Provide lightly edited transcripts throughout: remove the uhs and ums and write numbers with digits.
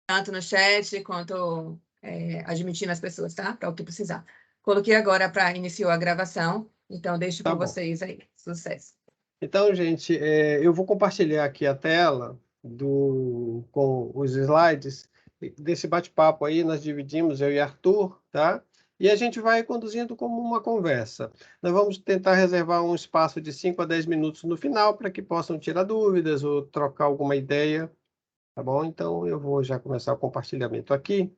tanto no chat quanto admitindo as pessoas, tá? Para o que precisar. Coloquei agora para iniciar a gravação, então deixo Tá com bom. vocês aí. Sucesso. Então, gente, eu vou compartilhar aqui a tela com os slides desse bate-papo aí. Nós dividimos, eu e Arthur, tá? E a gente vai conduzindo como uma conversa. Nós vamos tentar reservar um espaço de 5 a 10 minutos no final para que possam tirar dúvidas ou trocar alguma ideia, tá bom? Então, eu vou já começar o compartilhamento aqui.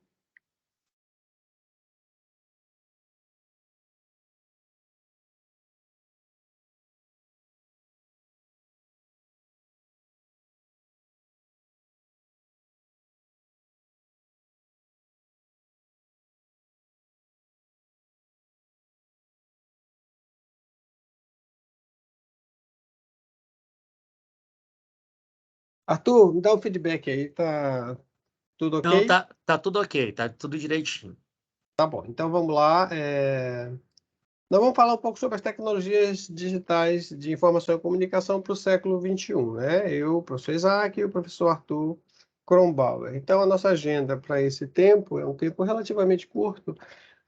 Arthur, me dá um feedback aí, tá tudo Não, ok? tá tudo ok, tá tudo direitinho. Tá bom, então vamos lá. Nós vamos falar um pouco sobre as tecnologias digitais de informação e comunicação para o século XXI, né? Eu, o professor Isaac e o professor Arthur Kronbauer. Então, a nossa agenda para esse tempo é um tempo relativamente curto,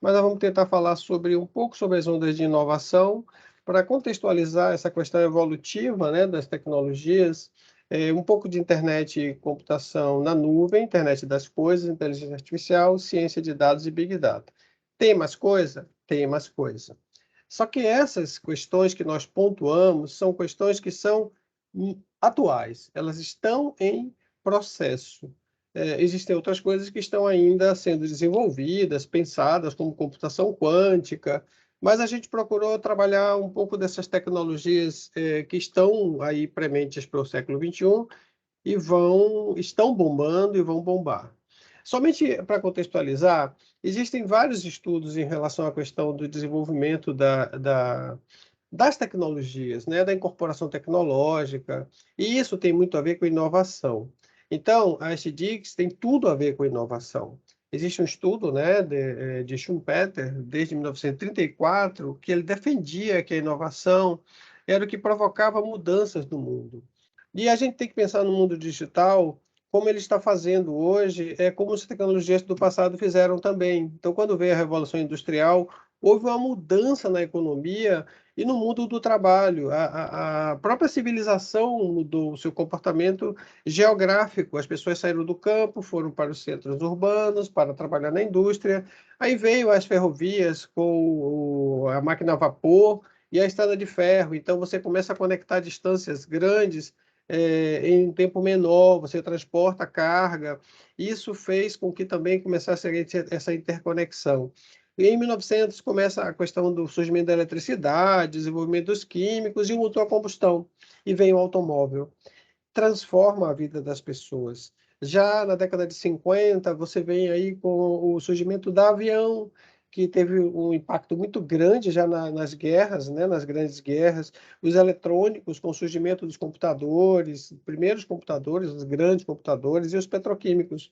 mas nós vamos tentar falar um pouco sobre as ondas de inovação, para contextualizar essa questão evolutiva, né, das tecnologias, um pouco de internet e computação na nuvem, internet das coisas, inteligência artificial, ciência de dados e big data. Tem mais coisa? Tem mais coisa. Só que essas questões que nós pontuamos são questões que são atuais, elas estão em processo. Existem outras coisas que estão ainda sendo desenvolvidas, pensadas, como computação quântica, mas a gente procurou trabalhar um pouco dessas tecnologias que estão aí prementes para o século XXI e estão bombando e vão bombar. Somente para contextualizar, existem vários estudos em relação à questão do desenvolvimento das tecnologias, né, da incorporação tecnológica, e isso tem muito a ver com inovação. Então, a SDGs tem tudo a ver com inovação. Existe um estudo, né, de Schumpeter, desde 1934, que ele defendia que a inovação era o que provocava mudanças no mundo. E a gente tem que pensar no mundo digital, como ele está fazendo hoje, como as tecnologias do passado fizeram também. Então, quando veio a Revolução Industrial, houve uma mudança na economia e no mundo do trabalho. A própria civilização mudou o seu comportamento geográfico. As pessoas saíram do campo, foram para os centros urbanos para trabalhar na indústria. Aí veio as ferrovias com a máquina a vapor e a estrada de ferro. Então, você começa a conectar distâncias grandes em um tempo menor, você transporta carga. Isso fez com que também começasse essa interconexão. E em 1900 começa a questão do surgimento da eletricidade, desenvolvimento dos químicos e o motor a combustão. E vem o automóvel. Transforma a vida das pessoas. Já na década de 50, você vem aí com o surgimento do avião, que teve um impacto muito grande já nas guerras, né, nas grandes guerras. Os eletrônicos, com o surgimento dos computadores, primeiros computadores, os grandes computadores, e os petroquímicos,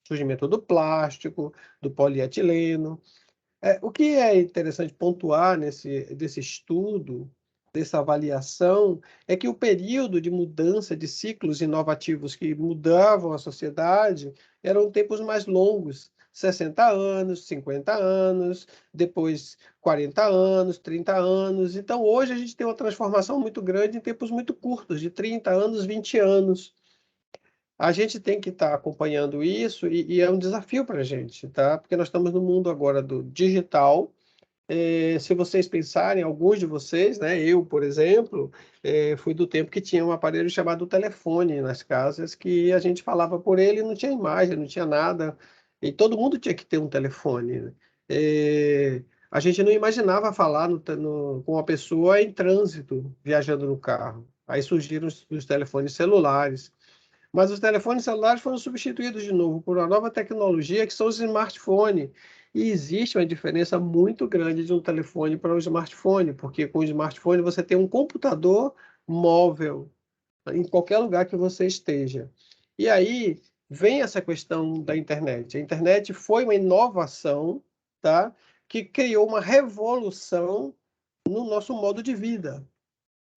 surgimento do plástico, do polietileno. O que é interessante pontuar desse estudo, dessa avaliação, é que o período de mudança de ciclos inovativos que mudavam a sociedade eram tempos mais longos, 60 anos, 50 anos, depois 40 anos, 30 anos. Então, hoje a gente tem uma transformação muito grande em tempos muito curtos, de 30 anos, 20 anos. A gente tem que estar acompanhando isso e é um desafio para a gente, tá? Porque nós estamos no mundo agora do digital. Se vocês pensarem, alguns de vocês, né, eu, por exemplo, fui do tempo que tinha um aparelho chamado telefone nas casas, que a gente falava por ele e não tinha imagem, não tinha nada, e todo mundo tinha que ter um telefone, né? A gente não imaginava falar com uma pessoa em trânsito, viajando no carro. Aí surgiram os telefones celulares. Mas os telefones celulares foram substituídos de novo por uma nova tecnologia, que são os smartphones. E existe uma diferença muito grande de um telefone para um smartphone, porque com o smartphone você tem um computador móvel em qualquer lugar que você esteja. E aí vem essa questão da internet. A internet foi uma inovação, tá? Que criou uma revolução no nosso modo de vida.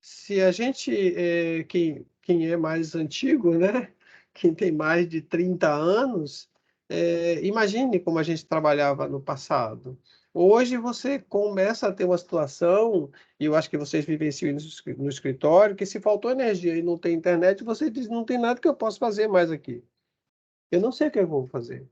Se a gente, quem é mais antigo, né? Quem tem mais de 30 anos, imagine como a gente trabalhava no passado. Hoje você começa a ter uma situação, e eu acho que vocês vivenciam no escritório, que se faltou energia e não tem internet, você diz, não tem nada que eu possa fazer mais aqui. Eu não sei o que eu vou fazer.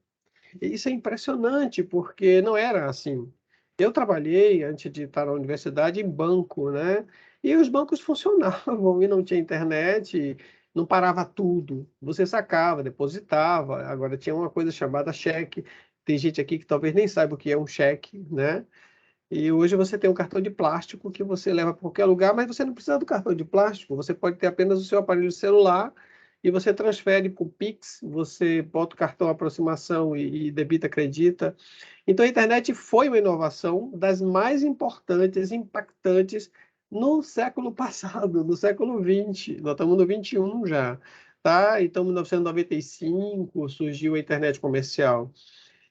E isso é impressionante, porque não era assim. Eu trabalhei, antes de estar na universidade, em banco, né? E os bancos funcionavam e não tinha internet, não parava tudo. Você sacava, depositava. Agora tinha uma coisa chamada cheque. Tem gente aqui que talvez nem saiba o que é um cheque, né? E hoje você tem um cartão de plástico que você leva para qualquer lugar, mas você não precisa do cartão de plástico. Você pode ter apenas o seu aparelho celular e você transfere para o Pix, você bota o cartão aproximação e debita, acredita. Então a internet foi uma inovação das mais importantes, impactantes no século passado, no século XX. Nós estamos no XXI já, tá? Então, em 1995 surgiu a internet comercial.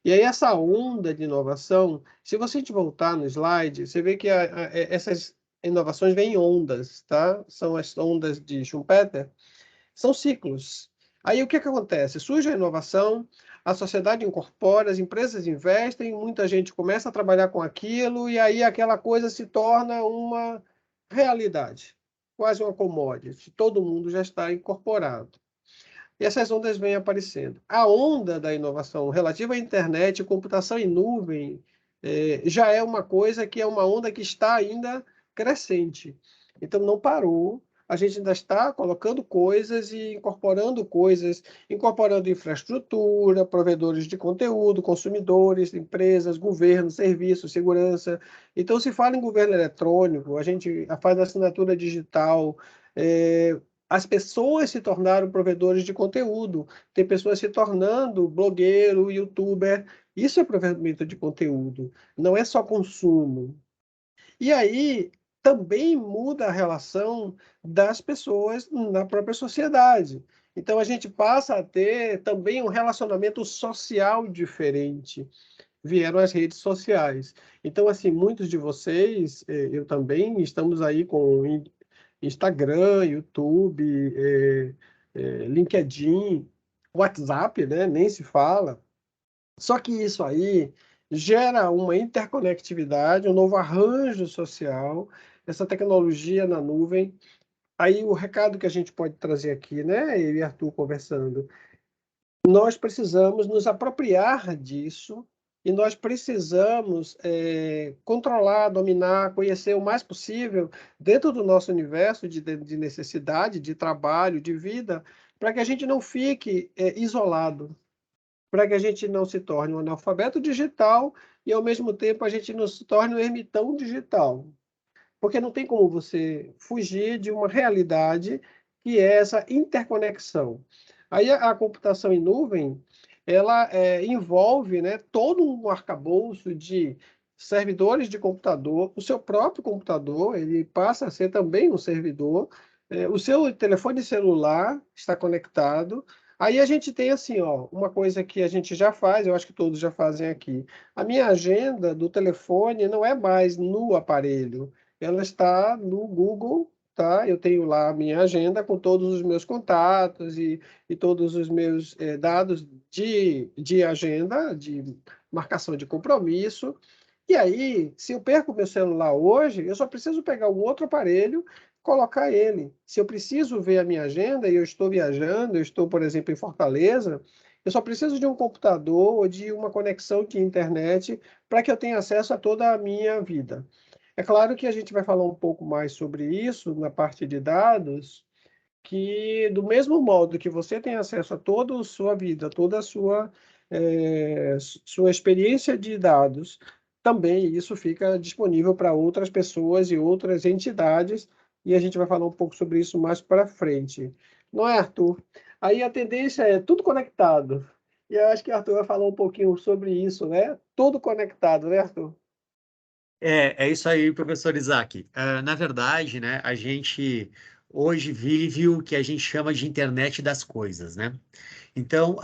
E aí essa onda de inovação, se você voltar no slide, você vê que essas inovações vêm em ondas, tá? São as ondas de Schumpeter, são ciclos. Aí o que acontece? Surge a inovação, a sociedade incorpora, as empresas investem, muita gente começa a trabalhar com aquilo, e aí aquela coisa se torna uma realidade, quase uma commodity. Todo mundo já está incorporado. E essas ondas vêm aparecendo. A onda da inovação relativa à internet, computação em nuvem, já é uma coisa que é uma onda que está ainda crescente. Então, não parou. A gente ainda está colocando coisas e incorporando infraestrutura, provedores de conteúdo, consumidores, empresas, governo, serviços, segurança. Então, se fala em governo eletrônico, a gente faz assinatura digital, as pessoas se tornaram provedores de conteúdo. Tem pessoas se tornando blogueiro, youtuber. Isso é provedimento de conteúdo. Não é só consumo. E aí também muda a relação das pessoas na própria sociedade. Então a gente passa a ter também um relacionamento social diferente. Vieram as redes sociais. Então, assim, muitos de vocês, eu também, estamos aí com Instagram, YouTube, LinkedIn, WhatsApp, né? Nem se fala. Só que isso aí gera uma interconectividade, um novo arranjo social, essa tecnologia na nuvem. Aí o recado que a gente pode trazer aqui, né? Eu e Arthur conversando, nós precisamos nos apropriar disso e nós precisamos controlar, dominar, conhecer o mais possível dentro do nosso universo de necessidade, de trabalho, de vida, para que a gente não fique isolado, para que a gente não se torne um analfabeto digital e, ao mesmo tempo, a gente não se torne um ermitão digital. Porque não tem como você fugir de uma realidade que é essa interconexão. Aí a computação em nuvem, ela envolve, né, todo um arcabouço de servidores de computador, o seu próprio computador, ele passa a ser também um servidor, o seu telefone celular está conectado. Aí a gente tem assim, ó, uma coisa que a gente já faz, eu acho que todos já fazem aqui. A minha agenda do telefone não é mais no aparelho, ela está no Google, tá? Eu tenho lá a minha agenda com todos os meus contatos e todos os meus dados de agenda, de marcação de compromisso. E aí, se eu perco meu celular hoje, eu só preciso pegar o outro aparelho, colocar ele. Se eu preciso ver a minha agenda e eu estou viajando, eu estou, por exemplo, em Fortaleza, eu só preciso de um computador ou de uma conexão de internet para que eu tenha acesso a toda a minha vida. É claro que a gente vai falar um pouco mais sobre isso na parte de dados, que do mesmo modo que você tem acesso a toda a sua vida, toda a sua experiência de dados, também isso fica disponível para outras pessoas e outras entidades, e a gente vai falar um pouco sobre isso mais para frente. Não é, Arthur? Aí a tendência é tudo conectado. E eu acho que o Arthur vai falar um pouquinho sobre isso, né? Tudo conectado, né, Arthur? É isso aí, professor Isaac. Na verdade, né, a gente hoje vive o que a gente chama de internet das coisas, né? Então,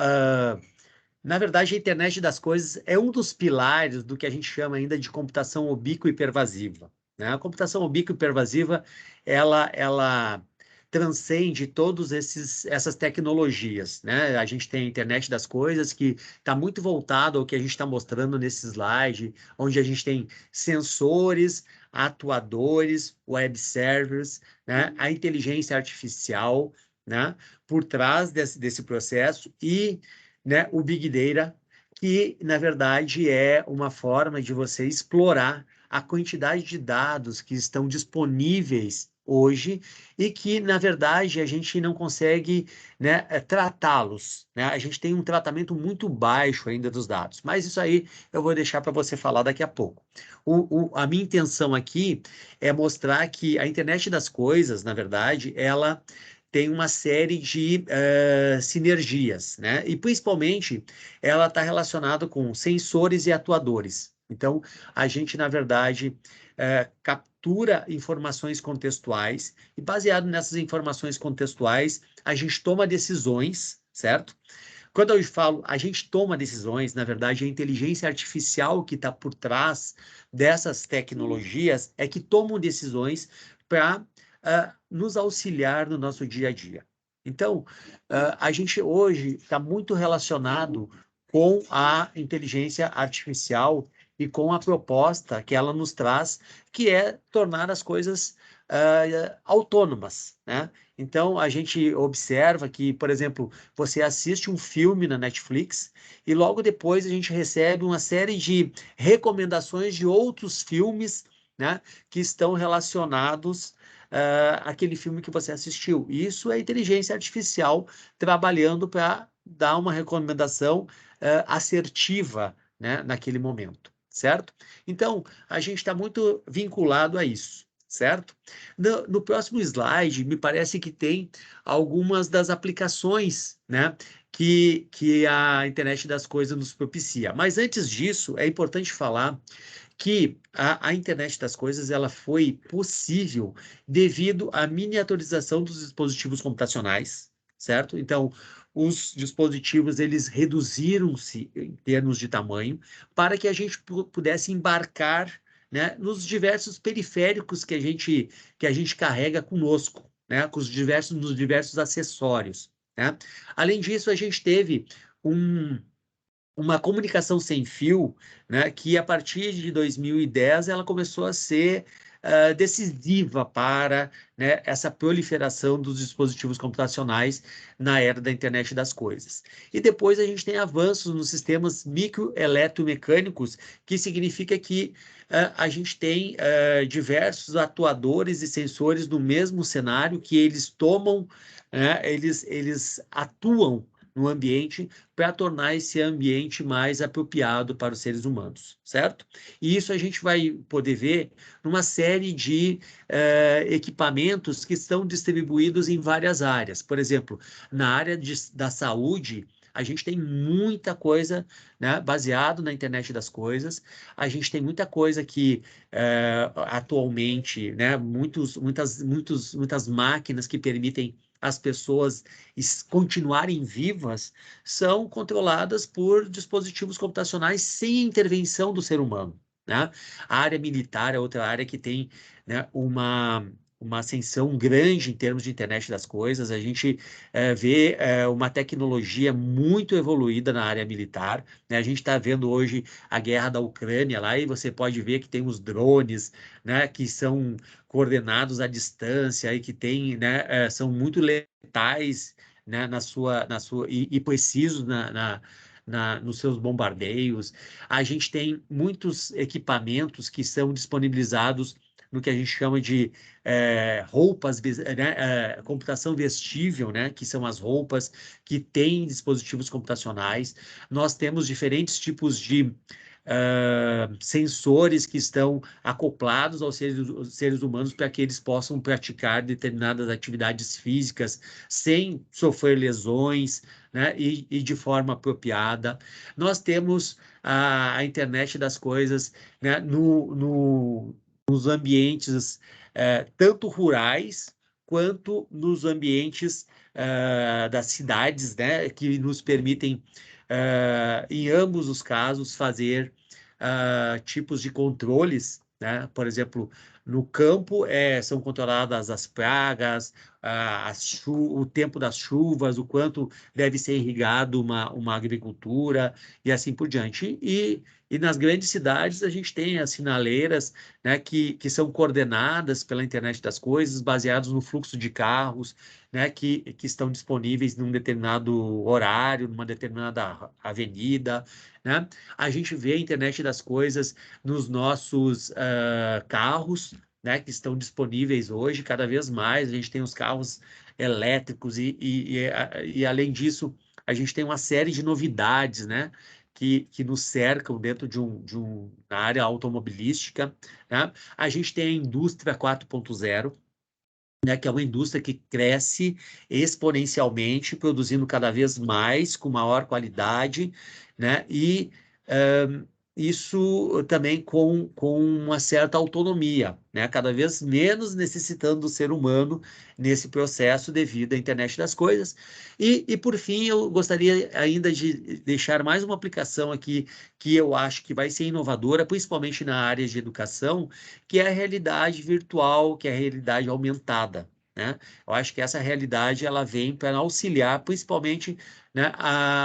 na verdade, a internet das coisas é um dos pilares do que a gente chama ainda de computação ubíqua e pervasiva, né? A computação ubíqua e pervasiva, ela transcende todas essas tecnologias, né? A gente tem a internet das coisas, que está muito voltado ao que a gente está mostrando nesse slide, onde a gente tem sensores, atuadores, web servers, né? A inteligência artificial, né? Por trás desse processo e, né, o Big Data, que, na verdade, é uma forma de você explorar a quantidade de dados que estão disponíveis hoje e que, na verdade, a gente não consegue, né, tratá-los, né? A gente tem um tratamento muito baixo ainda dos dados, mas isso aí eu vou deixar para você falar daqui a pouco. A minha intenção aqui é mostrar que a internet das coisas, na verdade, ela tem uma série de sinergias, né? E principalmente ela está relacionada com sensores e atuadores. Então, a gente, na verdade, captura informações contextuais e, baseado nessas informações contextuais, a gente toma decisões, certo? Quando eu falo a gente toma decisões, na verdade, a inteligência artificial que está por trás dessas tecnologias é que tomam decisões para nos auxiliar no nosso dia a dia. Então, a gente hoje está muito relacionado com a inteligência artificial e com a proposta que ela nos traz, que é tornar as coisas autônomas, né? Então, a gente observa que, por exemplo, você assiste um filme na Netflix e logo depois a gente recebe uma série de recomendações de outros filmes, né, que estão relacionados àquele filme que você assistiu. Isso é inteligência artificial trabalhando para dar uma recomendação assertiva, né, naquele momento, certo? Então, a gente está muito vinculado a isso, certo? No próximo slide, me parece que tem algumas das aplicações, né, que a internet das coisas nos propicia. Mas antes disso, é importante falar que a internet das coisas ela foi possível devido à miniaturização dos dispositivos computacionais, certo? Então, os dispositivos eles reduziram-se em termos de tamanho para que a gente pudesse embarcar, né, nos diversos periféricos que a gente carrega conosco, né, nos diversos acessórios, né? Além disso, a gente teve uma comunicação sem fio, né, que a partir de 2010 ela começou a ser decisiva para, né, essa proliferação dos dispositivos computacionais na era da internet das coisas. E depois a gente tem avanços nos sistemas microeletromecânicos, que significa que a gente tem diversos atuadores e sensores no mesmo cenário que eles tomam, né, eles atuam no ambiente para tornar esse ambiente mais apropriado para os seres humanos, certo? E isso a gente vai poder ver numa série de equipamentos que estão distribuídos em várias áreas. Por exemplo, na área da saúde, a gente tem muita coisa, né, baseado na internet das coisas. A gente tem muita coisa que atualmente, né, muitas máquinas que permitem as pessoas continuarem vivas são controladas por dispositivos computacionais sem intervenção do ser humano, né? A área militar é outra área que tem, né, uma ascensão grande em termos de internet das coisas. A gente vê uma tecnologia muito evoluída na área militar, né? A gente está vendo hoje a guerra da Ucrânia lá e você pode ver que tem os drones, né, que são coordenados à distância e que tem, né, são muito letais, né, e precisos nos seus bombardeios. A gente tem muitos equipamentos que são disponibilizados no que a gente chama de roupas, né, computação vestível, né, que são as roupas que têm dispositivos computacionais. Nós temos diferentes tipos de sensores que estão acoplados aos seres humanos para que eles possam praticar determinadas atividades físicas sem sofrer lesões, né, e de forma apropriada. Nós temos a internet das coisas, né, nos ambientes tanto rurais quanto nos ambientes das cidades, né, que nos permitem, em ambos os casos, fazer tipos de controles, né? Por exemplo, No campo, são controladas as pragas, o tempo das chuvas, o quanto deve ser irrigado uma agricultura e assim por diante. E nas grandes cidades, a gente tem as sinaleiras, né, que são coordenadas pela internet das coisas, baseados no fluxo de carros, né, que estão disponíveis num determinado horário, numa determinada avenida, né? A gente vê a internet das coisas nos nossos carros, né, que estão disponíveis hoje, cada vez mais. A gente tem os carros elétricos e além disso, a gente tem uma série de novidades, né, que nos cercam dentro na área automobilística, né? A gente tem a indústria 4.0, né, que é uma indústria que cresce exponencialmente, produzindo cada vez mais, com maior qualidade, né? E isso também com uma certa autonomia, né? Cada vez menos necessitando do ser humano nesse processo devido à internet das coisas. Por fim, eu gostaria ainda de deixar mais uma aplicação aqui que eu acho que vai ser inovadora, principalmente na área de educação, que é a realidade virtual, que é a realidade aumentada, né? Eu acho que essa realidade ela vem para auxiliar, principalmente, né,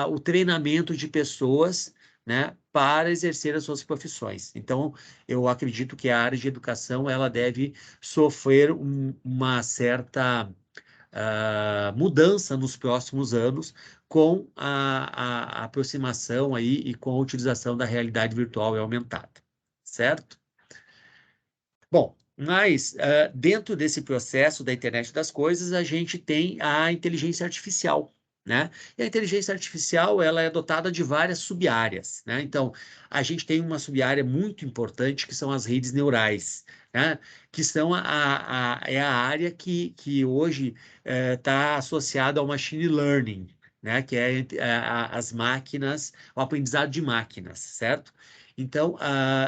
o treinamento de pessoas, né, para exercer as suas profissões. Então, eu acredito que a área de educação ela deve sofrer uma certa mudança nos próximos anos com a aproximação aí e com a utilização da realidade virtual e aumentada, certo? Bom, mas dentro desse processo da internet das coisas, a gente tem a inteligência artificial, né? E a inteligência artificial, ela é dotada de várias sub-áreas, né? Então, a gente tem uma sub-área muito importante, que são as redes neurais, né? Que são é a área que hoje está associada ao machine learning, né? Que é as máquinas, o aprendizado de máquinas, certo? Então,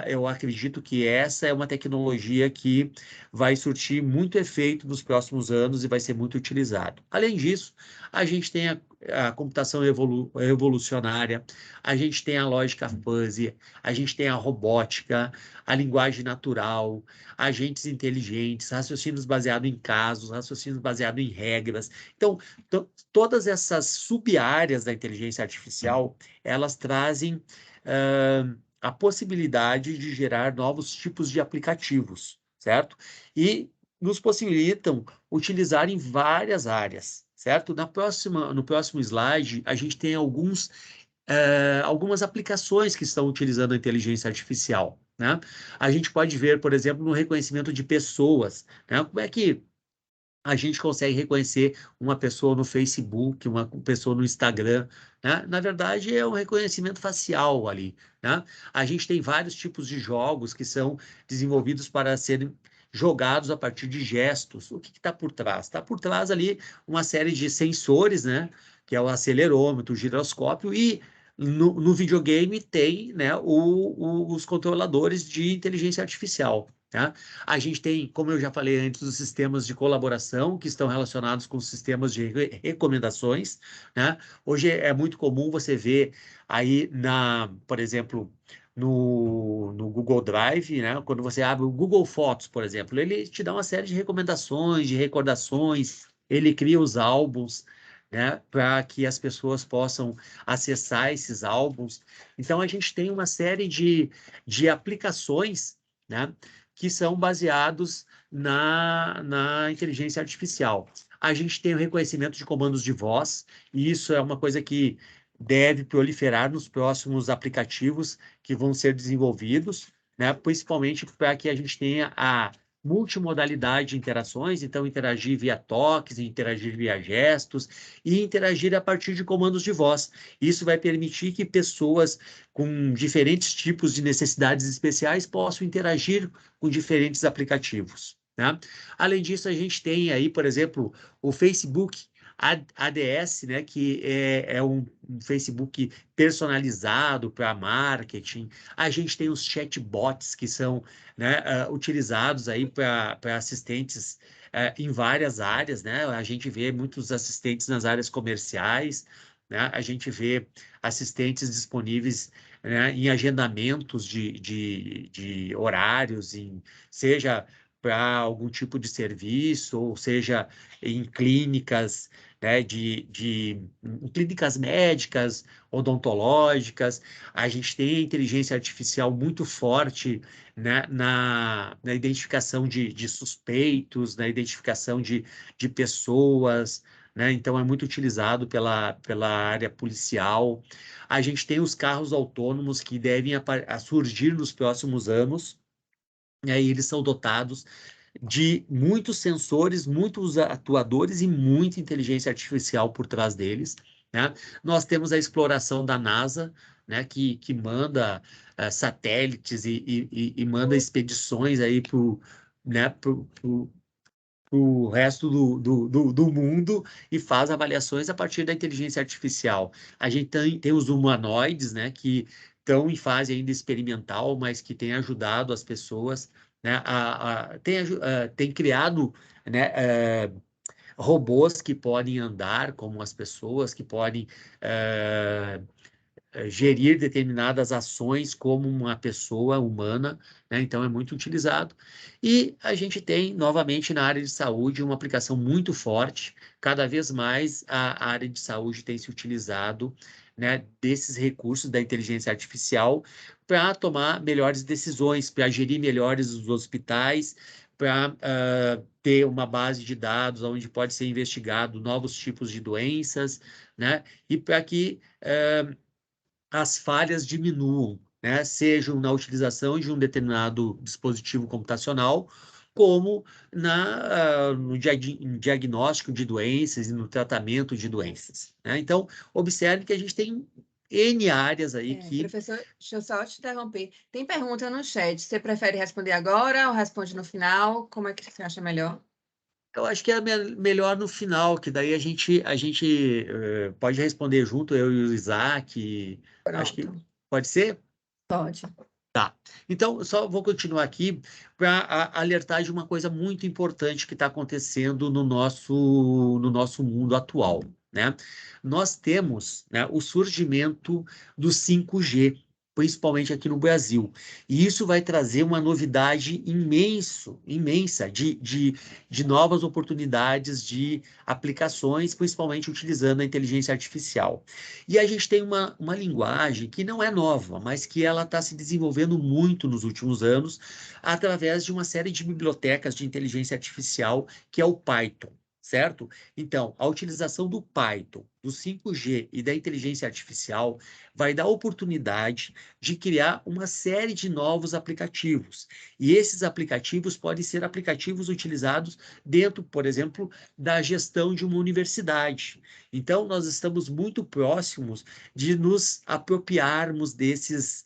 eu acredito que essa é uma tecnologia que vai surtir muito efeito nos próximos anos e vai ser muito utilizado. Além disso, a gente tem a computação evolucionária, a gente tem a lógica fuzzy, a gente tem a robótica, a linguagem natural, agentes inteligentes, raciocínios baseados em casos, raciocínios baseados em regras. Então, todas essas sub-áreas da inteligência artificial, elas trazem a possibilidade de gerar novos tipos de aplicativos, certo? E nos possibilitam utilizar em várias áreas, certo? No próximo slide, a gente tem algumas aplicações que estão utilizando a inteligência artificial, né? A gente pode ver, por exemplo, no reconhecimento de pessoas, né? Como é que a gente consegue reconhecer uma pessoa no Facebook, uma pessoa no Instagram, né? Na verdade, é um reconhecimento facial ali, né? A gente tem vários tipos de jogos que são desenvolvidos para serem jogados a partir de gestos. O que está por trás? Está por trás ali uma série de sensores, né? Que é o acelerômetro, o giroscópio e no videogame tem, né, os controladores de inteligência artificial. Tá? A gente tem, como eu já falei antes, os sistemas de colaboração que estão relacionados com os sistemas de recomendações, né? Hoje é muito comum você ver aí, por exemplo, no Google Drive, né? Quando você abre o Google Fotos, por exemplo, ele te dá uma série de recomendações, de recordações, ele cria os álbuns, né? Para que as pessoas possam acessar esses álbuns. Então, a gente tem uma série de aplicações, né, que são baseados na inteligência artificial. A gente tem o reconhecimento de comandos de voz, e isso é uma coisa que deve proliferar nos próximos aplicativos que vão ser desenvolvidos, né? Principalmente para que a gente tenha a multimodalidade de interações, então interagir via toques, interagir via gestos e interagir a partir de comandos de voz. Isso vai permitir que pessoas com diferentes tipos de necessidades especiais possam interagir com diferentes aplicativos, né? Além disso, a gente tem aí, por exemplo, o Facebook ADS, né, que é um Facebook personalizado para marketing. A gente tem os chatbots que são, né, utilizados aí para assistentes em várias áreas, né? A gente vê muitos assistentes nas áreas comerciais, né? A gente vê assistentes disponíveis, né, em agendamentos de horários, seja para algum tipo de serviço, ou seja, em clínicas, né, em clínicas médicas, odontológicas. A gente tem a inteligência artificial muito forte, né, na identificação de suspeitos, na identificação de pessoas, né? Então, é muito utilizado pela área policial. A gente tem os carros autônomos que devem surgir nos próximos anos, e aí eles são dotados de muitos sensores, muitos atuadores e muita inteligência artificial por trás deles, né? Nós temos a exploração da NASA, né, que manda satélites e manda expedições aí para o, né, o resto do mundo e faz avaliações a partir da inteligência artificial. A gente tem os humanoides, né, que estão em fase ainda experimental, mas que têm ajudado as pessoas, né, tem criado, né, robôs que podem andar como as pessoas, que podem gerir determinadas ações como uma pessoa humana, né? Então é muito utilizado. E a gente tem, novamente, na área de saúde, uma aplicação muito forte. Cada vez mais a área de saúde tem se utilizado, né, desses recursos da inteligência artificial para tomar melhores decisões, para gerir melhores os hospitais, para ter uma base de dados onde pode ser investigado novos tipos de doenças, né? E para que as falhas diminuam, né? Sejam na utilização de um determinado dispositivo computacional, como no diagnóstico de doenças e no tratamento de doenças, né? Então, observe que a gente tem N áreas aí que... Professor, deixa eu só te interromper. Tem pergunta no chat. Você prefere responder agora ou responde no final? Como é que você acha melhor? Eu acho que é melhor no final, que daí a gente pode responder junto, eu e o Isaac. Acho que Pronto, pode ser? pode. Então, só vou continuar aqui para alertar de uma coisa muito importante que está acontecendo no nosso mundo atual, né? Nós temos, né, o surgimento do 5G, principalmente aqui no Brasil. E isso vai trazer uma novidade imensa de novas oportunidades de aplicações, principalmente utilizando a inteligência artificial. E a gente tem uma linguagem que não é nova, mas que ela está se desenvolvendo muito nos últimos anos, através de uma série de bibliotecas de inteligência artificial, que é o Python, certo? Então, a utilização do Python, do 5G e da inteligência artificial vai dar oportunidade de criar uma série de novos aplicativos. E esses aplicativos podem ser aplicativos utilizados dentro, por exemplo, da gestão de uma universidade. Então, nós estamos muito próximos de nos apropriarmos desse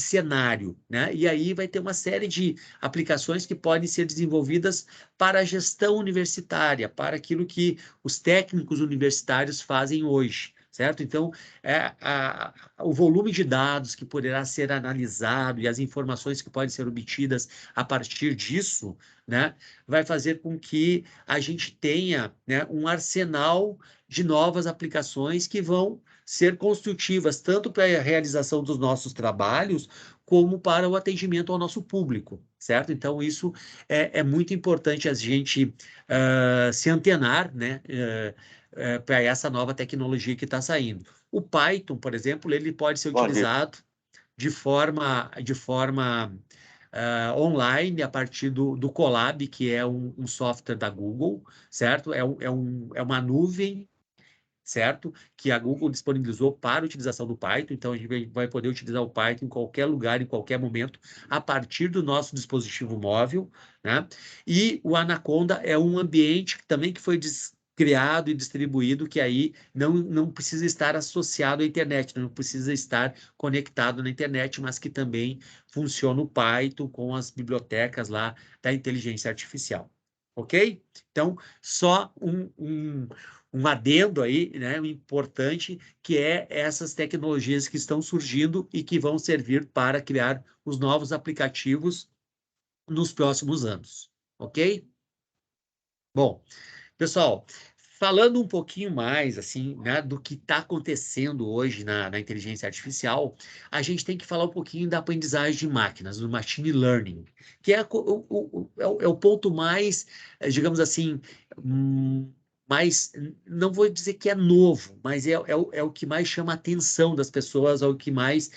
cenário, né? E aí vai ter uma série de aplicações que podem ser desenvolvidas para a gestão universitária, para aquilo que os técnicos universitários fazem hoje, certo? Então, o volume de dados que poderá ser analisado e as informações que podem ser obtidas a partir disso, né, vai fazer com que a gente tenha, né, um arsenal de novas aplicações que vão ser construtivas, tanto para a realização dos nossos trabalhos, como para o atendimento ao nosso público, certo? Então, isso é muito importante a gente se antenar, né, para essa nova tecnologia que está saindo. O Python, por exemplo, ele pode ser utilizado de forma online a partir do Colab, que é um software da Google, certo? É uma nuvem, certo? Que a Google disponibilizou para a utilização do Python. Então, a gente vai poder utilizar o Python em qualquer lugar, em qualquer momento, a partir do nosso dispositivo móvel, né? E o Anaconda é um ambiente também que foi criado e distribuído, que aí não precisa estar associado à internet, não precisa estar conectado na internet, mas que também funciona o Python com as bibliotecas lá da inteligência artificial. Ok? Então, só um adendo aí, né, importante, que é essas tecnologias que estão surgindo e que vão servir para criar os novos aplicativos nos próximos anos, ok? Bom, pessoal, falando um pouquinho mais assim, né, do que está acontecendo hoje na inteligência artificial, a gente tem que falar um pouquinho da aprendizagem de máquinas, do machine learning, que é o ponto mais, digamos assim, mais, não vou dizer que é novo, mas é o que mais chama a atenção das pessoas, é o que mais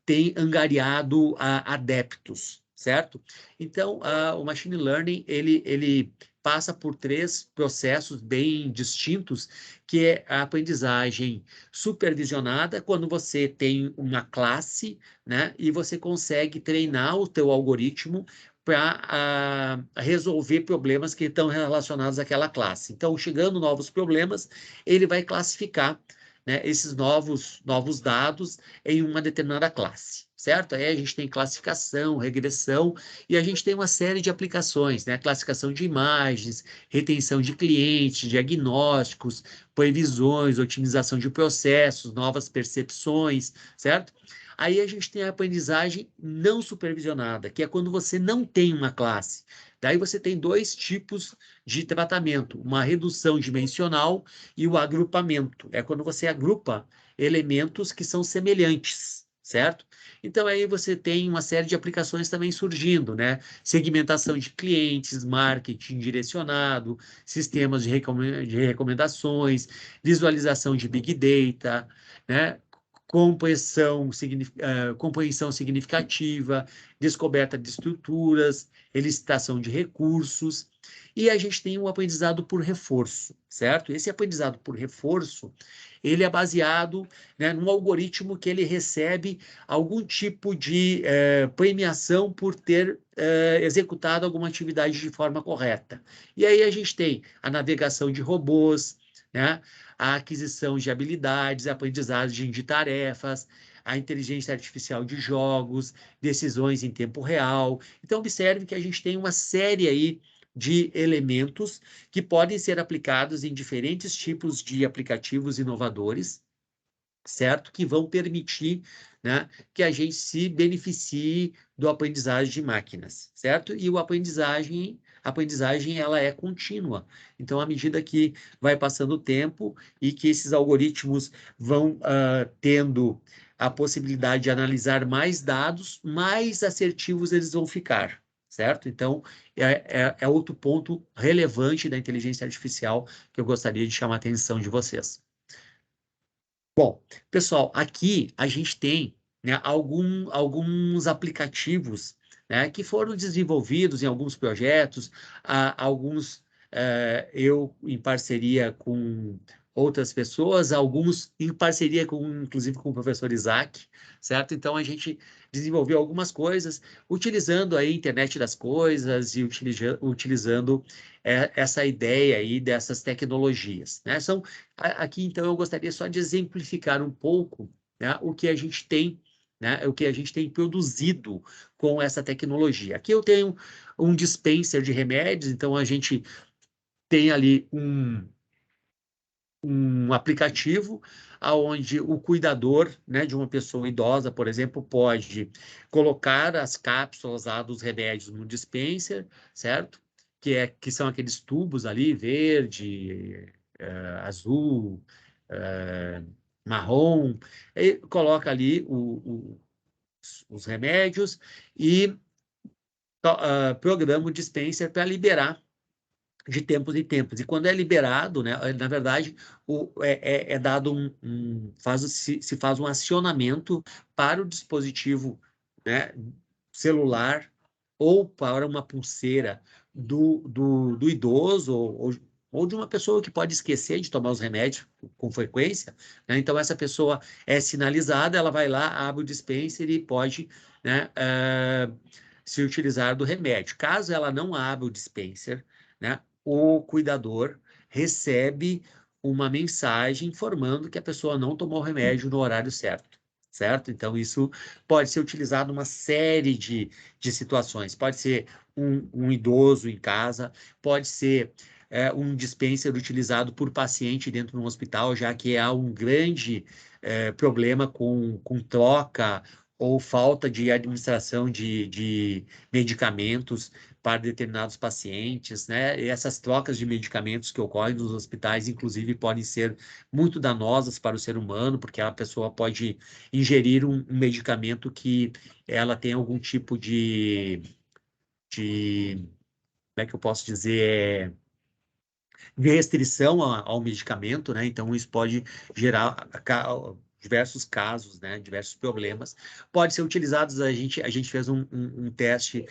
tem angariado adeptos, certo? Então, o machine learning, ele passa por 3 processos bem distintos, que é a aprendizagem supervisionada, quando você tem uma classe, né, e você consegue treinar o teu algoritmo para resolver problemas que estão relacionados àquela classe. Então, chegando novos problemas, ele vai classificar, né, esses novos dados em uma determinada classe, certo? Aí a gente tem classificação, regressão, e a gente tem uma série de aplicações, né? Classificação de imagens, retenção de clientes, diagnósticos, previsões, otimização de processos, novas percepções, certo? Aí a gente tem a aprendizagem não supervisionada, que é quando você não tem uma classe. Daí você tem 2 tipos de tratamento, uma redução dimensional e o agrupamento. É quando você agrupa elementos que são semelhantes, certo? Então, aí você tem uma série de aplicações também surgindo, né? Segmentação de clientes, marketing direcionado, sistemas de recomendações, visualização de Big Data, né? Compreensão significativa, descoberta de estruturas, elicitação de recursos, e a gente tem um aprendizado por reforço, certo? Esse aprendizado por reforço, ele é baseado, né, num algoritmo que ele recebe algum tipo de premiação por ter executado alguma atividade de forma correta. E aí a gente tem a navegação de robôs, né, a aquisição de habilidades, a aprendizagem de tarefas, a inteligência artificial de jogos, decisões em tempo real. Então, observe que a gente tem uma série aí de elementos que podem ser aplicados em diferentes tipos de aplicativos inovadores, certo? Que vão permitir, né, que a gente se beneficie do aprendizagem de máquinas, certo? E a aprendizagem ela é contínua. Então, à medida que vai passando o tempo e que esses algoritmos vão tendo a possibilidade de analisar mais dados, mais assertivos eles vão ficar, certo? Então, é outro ponto relevante da inteligência artificial que eu gostaria de chamar a atenção de vocês. Bom, pessoal, aqui a gente tem, né, alguns aplicativos, né, que foram desenvolvidos em alguns projetos, alguns eu em parceria com outras pessoas, alguns em parceria inclusive com o professor Isaac, certo? Então a gente desenvolveu algumas coisas utilizando a internet das coisas e utilizando essa ideia aí dessas tecnologias, né? Aqui, então, eu gostaria só de exemplificar um pouco, né, o que a gente tem, né, o que a gente tem produzido com essa tecnologia. Aqui eu tenho um dispenser de remédios, então a gente tem ali um aplicativo onde o cuidador, né, de uma pessoa idosa, por exemplo, pode colocar as cápsulas lá dos remédios no dispenser, certo? Que são aqueles tubos ali, verde, azul, marrom, e coloca ali os remédios e programa o dispenser para liberar de tempos em tempos. E quando é liberado, né, na verdade, é dado se faz um acionamento para o dispositivo, né, celular ou para uma pulseira do idoso ou de uma pessoa que pode esquecer de tomar os remédios com frequência, né? Então, essa pessoa é sinalizada, ela vai lá, abre o dispenser e pode, né, se utilizar do remédio. Caso ela não abra o dispenser, né, o cuidador recebe uma mensagem informando que a pessoa não tomou o remédio no horário certo, certo? Então, isso pode ser utilizado numa série de situações. Pode ser um idoso em casa, pode ser um dispenser utilizado por paciente dentro de um hospital, já que há um grande problema com troca ou falta de administração de medicamentos para determinados pacientes, né? E essas trocas de medicamentos que ocorrem nos hospitais, inclusive, podem ser muito danosas para o ser humano, porque a pessoa pode ingerir um medicamento que ela tem algum tipo como é que eu posso dizer, de restrição ao medicamento, né? Então, isso pode gerar diversos casos, né? Diversos problemas. Pode ser utilizado, a gente fez um teste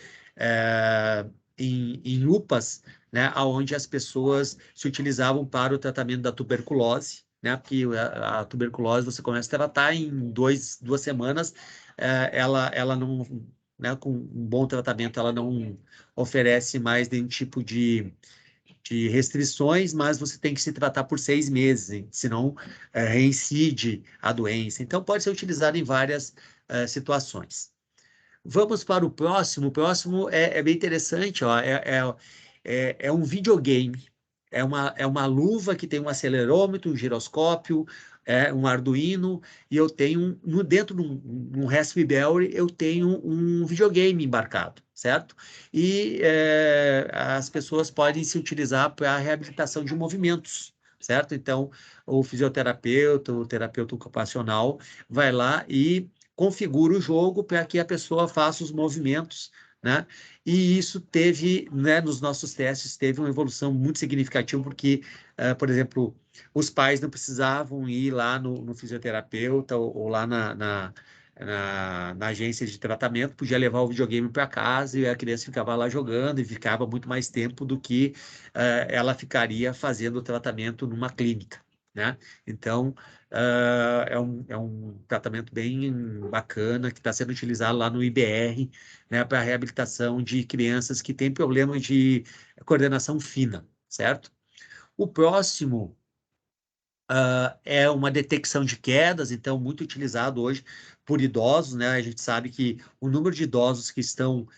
em UPAs, né? Onde as pessoas se utilizavam para o tratamento da tuberculose, né? Porque a tuberculose você começa a tratar em duas semanas, ela não, né? Com um bom tratamento, ela não oferece mais nenhum tipo de restrições, mas você tem que se tratar por 6 meses, hein? Senão reincide a doença. Então, pode ser utilizado em várias situações. Vamos para o próximo. O próximo é bem interessante, ó. É um videogame. É uma luva que tem um acelerômetro, um giroscópio, um Arduino, e eu tenho, dentro de um Raspberry, eu tenho um videogame embarcado, certo? E as pessoas podem se utilizar para a reabilitação de movimentos, certo? Então, o fisioterapeuta, o terapeuta ocupacional, vai lá e configura o jogo para que a pessoa faça os movimentos, né? E isso teve, né, nos nossos testes, teve uma evolução muito significativa, porque, por exemplo, os pais não precisavam ir lá no fisioterapeuta ou lá na agência de tratamento, podia levar o videogame para casa e a criança ficava lá jogando e ficava muito mais tempo do que ela ficaria fazendo o tratamento numa clínica, né? Então, é um tratamento bem bacana que está sendo utilizado lá no IBR, né, para a reabilitação de crianças que têm problemas de coordenação fina, certo? O próximo é uma detecção de quedas, então muito utilizado hoje por idosos, né? A gente sabe que o número de idosos que estão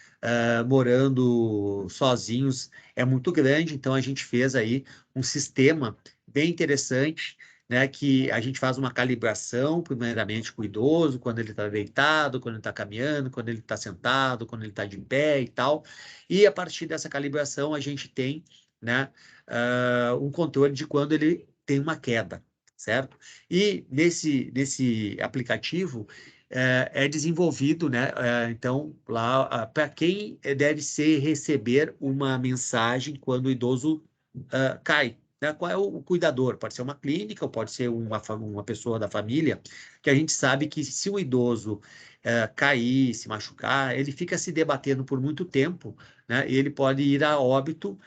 morando sozinhos é muito grande, então a gente fez aí um sistema bem interessante, né? Que a gente faz uma calibração, primeiramente com o idoso, quando ele está deitado, quando ele está caminhando, quando ele está sentado, quando ele está de pé e tal, e a partir dessa calibração a gente tem, né? Um controle de quando ele tem uma queda, certo? E nesse aplicativo é desenvolvido, né? Então, lá, para quem deve ser receber uma mensagem quando o idoso cai, né? Qual é o cuidador? Pode ser uma clínica ou pode ser uma pessoa da família, que a gente sabe que se o idoso cair, se machucar, ele fica se debatendo por muito tempo, né? E ele pode ir a óbito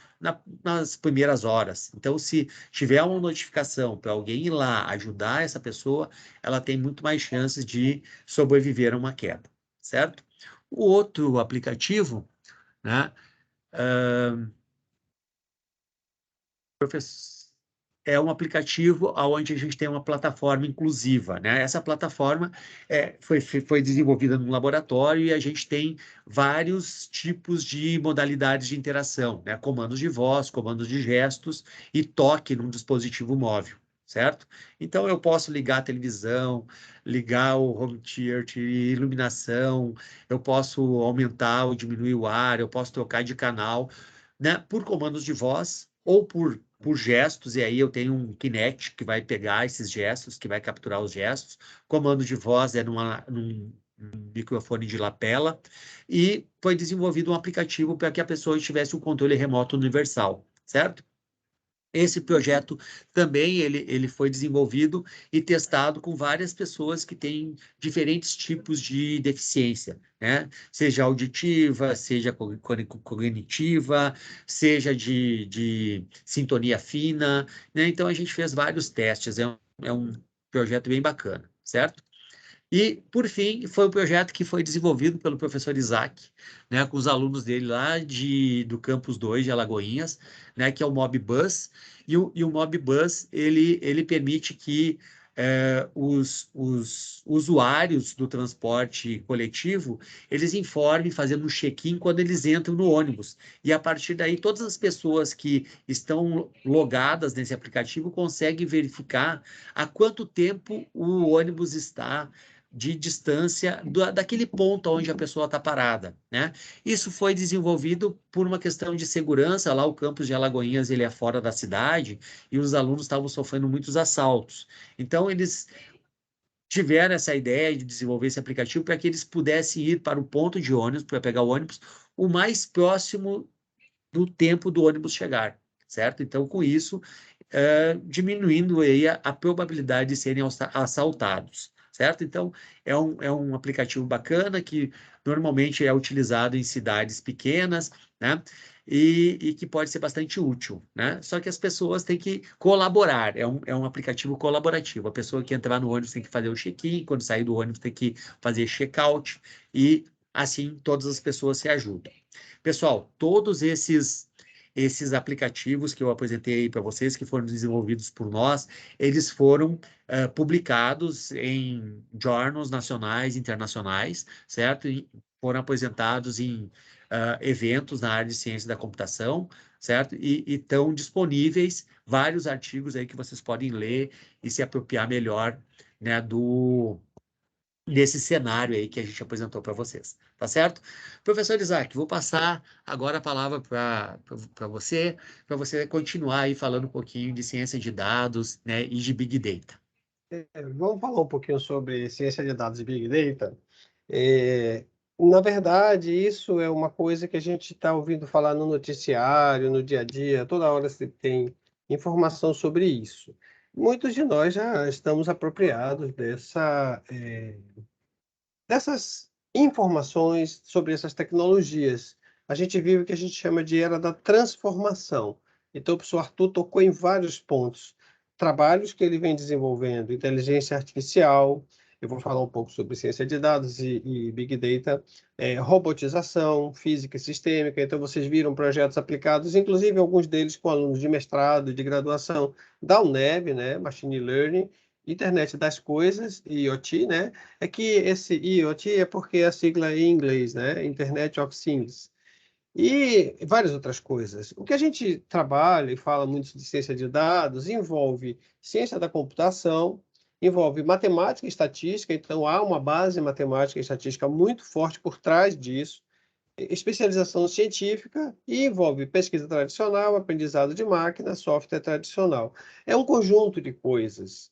nas primeiras horas. Então, se tiver uma notificação para alguém ir lá ajudar essa pessoa, ela tem muito mais chances de sobreviver a uma queda, certo? O outro aplicativo, né? É um aplicativo onde a gente tem uma plataforma inclusiva, né? Essa plataforma foi desenvolvida no laboratório e a gente tem vários tipos de modalidades de interação, né? Comandos de voz, comandos de gestos e toque num dispositivo móvel, certo? Então, eu posso ligar a televisão, ligar o home theater, iluminação, eu posso aumentar ou diminuir o ar, eu posso trocar de canal, né? Por comandos de voz ou por gestos, e aí eu tenho um Kinect que vai pegar esses gestos, que vai capturar os gestos. Comando de voz é num microfone de lapela, e foi desenvolvido um aplicativo para que a pessoa tivesse um controle remoto universal, certo? Esse projeto também ele foi desenvolvido e testado com várias pessoas que têm diferentes tipos de deficiência, né? Seja auditiva, seja cognitiva, seja de sintonia fina, né? Então a gente fez vários testes, é um projeto bem bacana, certo? E, por fim, foi um projeto que foi desenvolvido pelo professor Isaac, né, com os alunos dele lá do Campus 2 de Alagoinhas, né, que é o MobBus. E o MobBus, ele permite que os usuários do transporte coletivo, eles informem, fazendo um check-in quando eles entram no ônibus. E, a partir daí, todas as pessoas que estão logadas nesse aplicativo conseguem verificar há quanto tempo o ônibus está de distância daquele ponto onde a pessoa está parada, né? Isso foi desenvolvido por uma questão de segurança. Lá o campus de Alagoinhas, ele é fora da cidade e os alunos estavam sofrendo muitos assaltos. Então, eles tiveram essa ideia de desenvolver esse aplicativo para que eles pudessem ir para o ponto de ônibus, para pegar o ônibus, o mais próximo do tempo do ônibus chegar, certo? Então, com isso, diminuindo aí a probabilidade de serem assaltados, certo? Então, é um aplicativo bacana que normalmente é utilizado em cidades pequenas, né? E que pode ser bastante útil, né? Só que as pessoas têm que colaborar, é um aplicativo colaborativo. A pessoa que entrar no ônibus tem que fazer o check-in, quando sair do ônibus tem que fazer check-out, e assim todas as pessoas se ajudam. Pessoal, todos esses aplicativos que eu apresentei para vocês, que foram desenvolvidos por nós, eles foram publicados em journals nacionais e internacionais, certo? E foram apresentados em eventos na área de ciência da computação, certo? E estão disponíveis vários artigos aí que vocês podem ler e se apropriar melhor, né, desse cenário aí que a gente apresentou para vocês, tá certo? Professor Isaac, vou passar agora a palavra para você continuar aí falando um pouquinho de ciência de dados, né, e de Big Data. Vamos falar um pouquinho sobre ciência de dados e Big Data. Na verdade, isso é uma coisa que a gente está ouvindo falar no noticiário, no dia a dia, toda hora se tem informação sobre isso. Muitos de nós já estamos apropriados dessas informações sobre essas tecnologias. A gente vive o que a gente chama de era da transformação. Então, o professor Arthur tocou em vários pontos. Trabalhos que ele vem desenvolvendo, inteligência artificial, eu vou falar um pouco sobre ciência de dados e Big Data, robotização, física sistêmica. Então, vocês viram projetos aplicados, inclusive alguns deles com alunos de mestrado, de graduação da UNEB, né, Machine Learning, Internet das Coisas, IoT, né? É que esse IoT é porque a sigla é em inglês, né? Internet of Things. E várias outras coisas. O que a gente trabalha e fala muito de ciência de dados envolve ciência da computação, envolve matemática e estatística, então há uma base matemática e estatística muito forte por trás disso, especialização científica e envolve pesquisa tradicional, aprendizado de máquina, software tradicional. É um conjunto de coisas.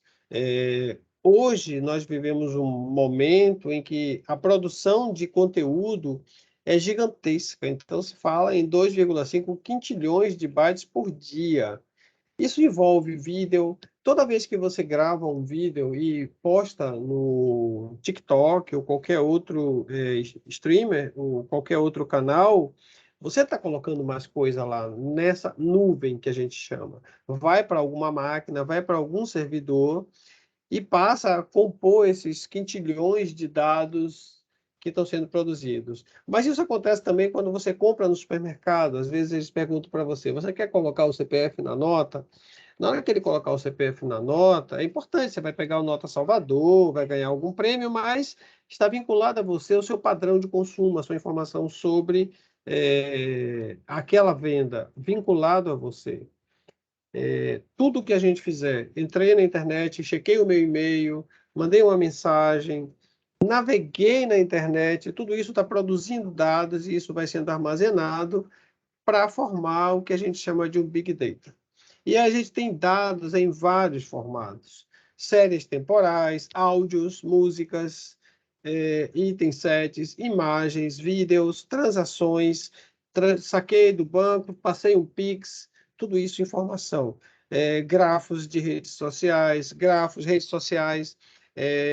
Hoje, nós vivemos um momento em que a produção de conteúdo é gigantesca. Então, se fala em 2,5 quintilhões de bytes por dia. Isso envolve vídeo. Toda vez que você grava um vídeo e posta no TikTok ou qualquer outro streamer, ou qualquer outro canal, você está colocando mais coisa lá nessa nuvem que a gente chama. Vai para alguma máquina, vai para algum servidor e passa a compor esses quintilhões de dados que estão sendo produzidos. Mas isso acontece também quando você compra no supermercado. Às vezes eles perguntam para você, você quer colocar o CPF na nota? Na hora que ele colocar o CPF na nota, é importante, você vai pegar o Nota Salvador, vai ganhar algum prêmio, mas está vinculado a você o seu padrão de consumo, a sua informação sobre aquela venda, vinculado a você. Tudo que a gente fizer, entrei na internet, chequei o meu e-mail, mandei uma mensagem, naveguei na internet, tudo isso está produzindo dados e isso vai sendo armazenado para formar o que a gente chama de um Big Data. E a gente tem dados em vários formatos. Séries temporais, áudios, músicas, itens, sets, imagens, vídeos, transações, saquei do banco, passei um Pix, tudo isso informação. Grafos de redes sociais,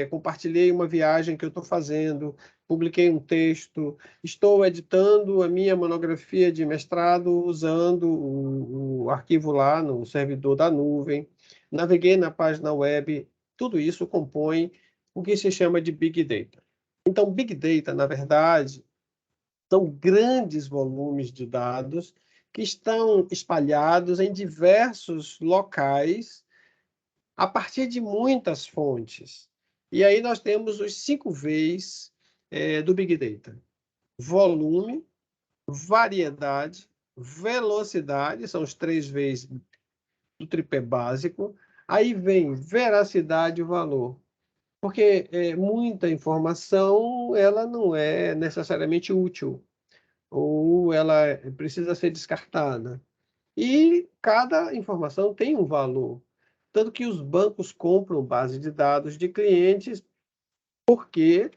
compartilhei uma viagem que eu estou fazendo, publiquei um texto, estou editando a minha monografia de mestrado usando o arquivo lá no servidor da nuvem, naveguei na página web, tudo isso compõe o que se chama de Big Data. Então, Big Data, na verdade, são grandes volumes de dados que estão espalhados em diversos locais a partir de muitas fontes. E aí nós temos os 5 Vs do Big Data. Volume, variedade, velocidade, são os 3 Vs do tripé básico. Aí vem veracidade e valor. Porque muita informação ela não é necessariamente útil, ou ela precisa ser descartada. E cada informação tem um valor. Tanto que os bancos compram base de dados de clientes, porque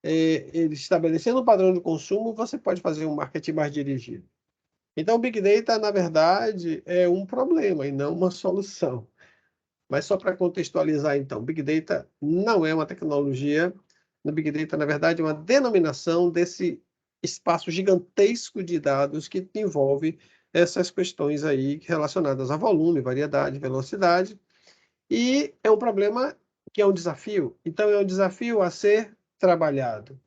eles estabelecendo um padrão de consumo, você pode fazer um marketing mais dirigido. Então, o Big Data, na verdade, é um problema e não uma solução. Mas só para contextualizar, então, Big Data não é uma tecnologia. No Big Data, na verdade, é uma denominação desse espaço gigantesco de dados que envolve essas questões aí relacionadas a volume, variedade, velocidade. E é um problema que é um desafio. Então, é um desafio a ser trabalhado.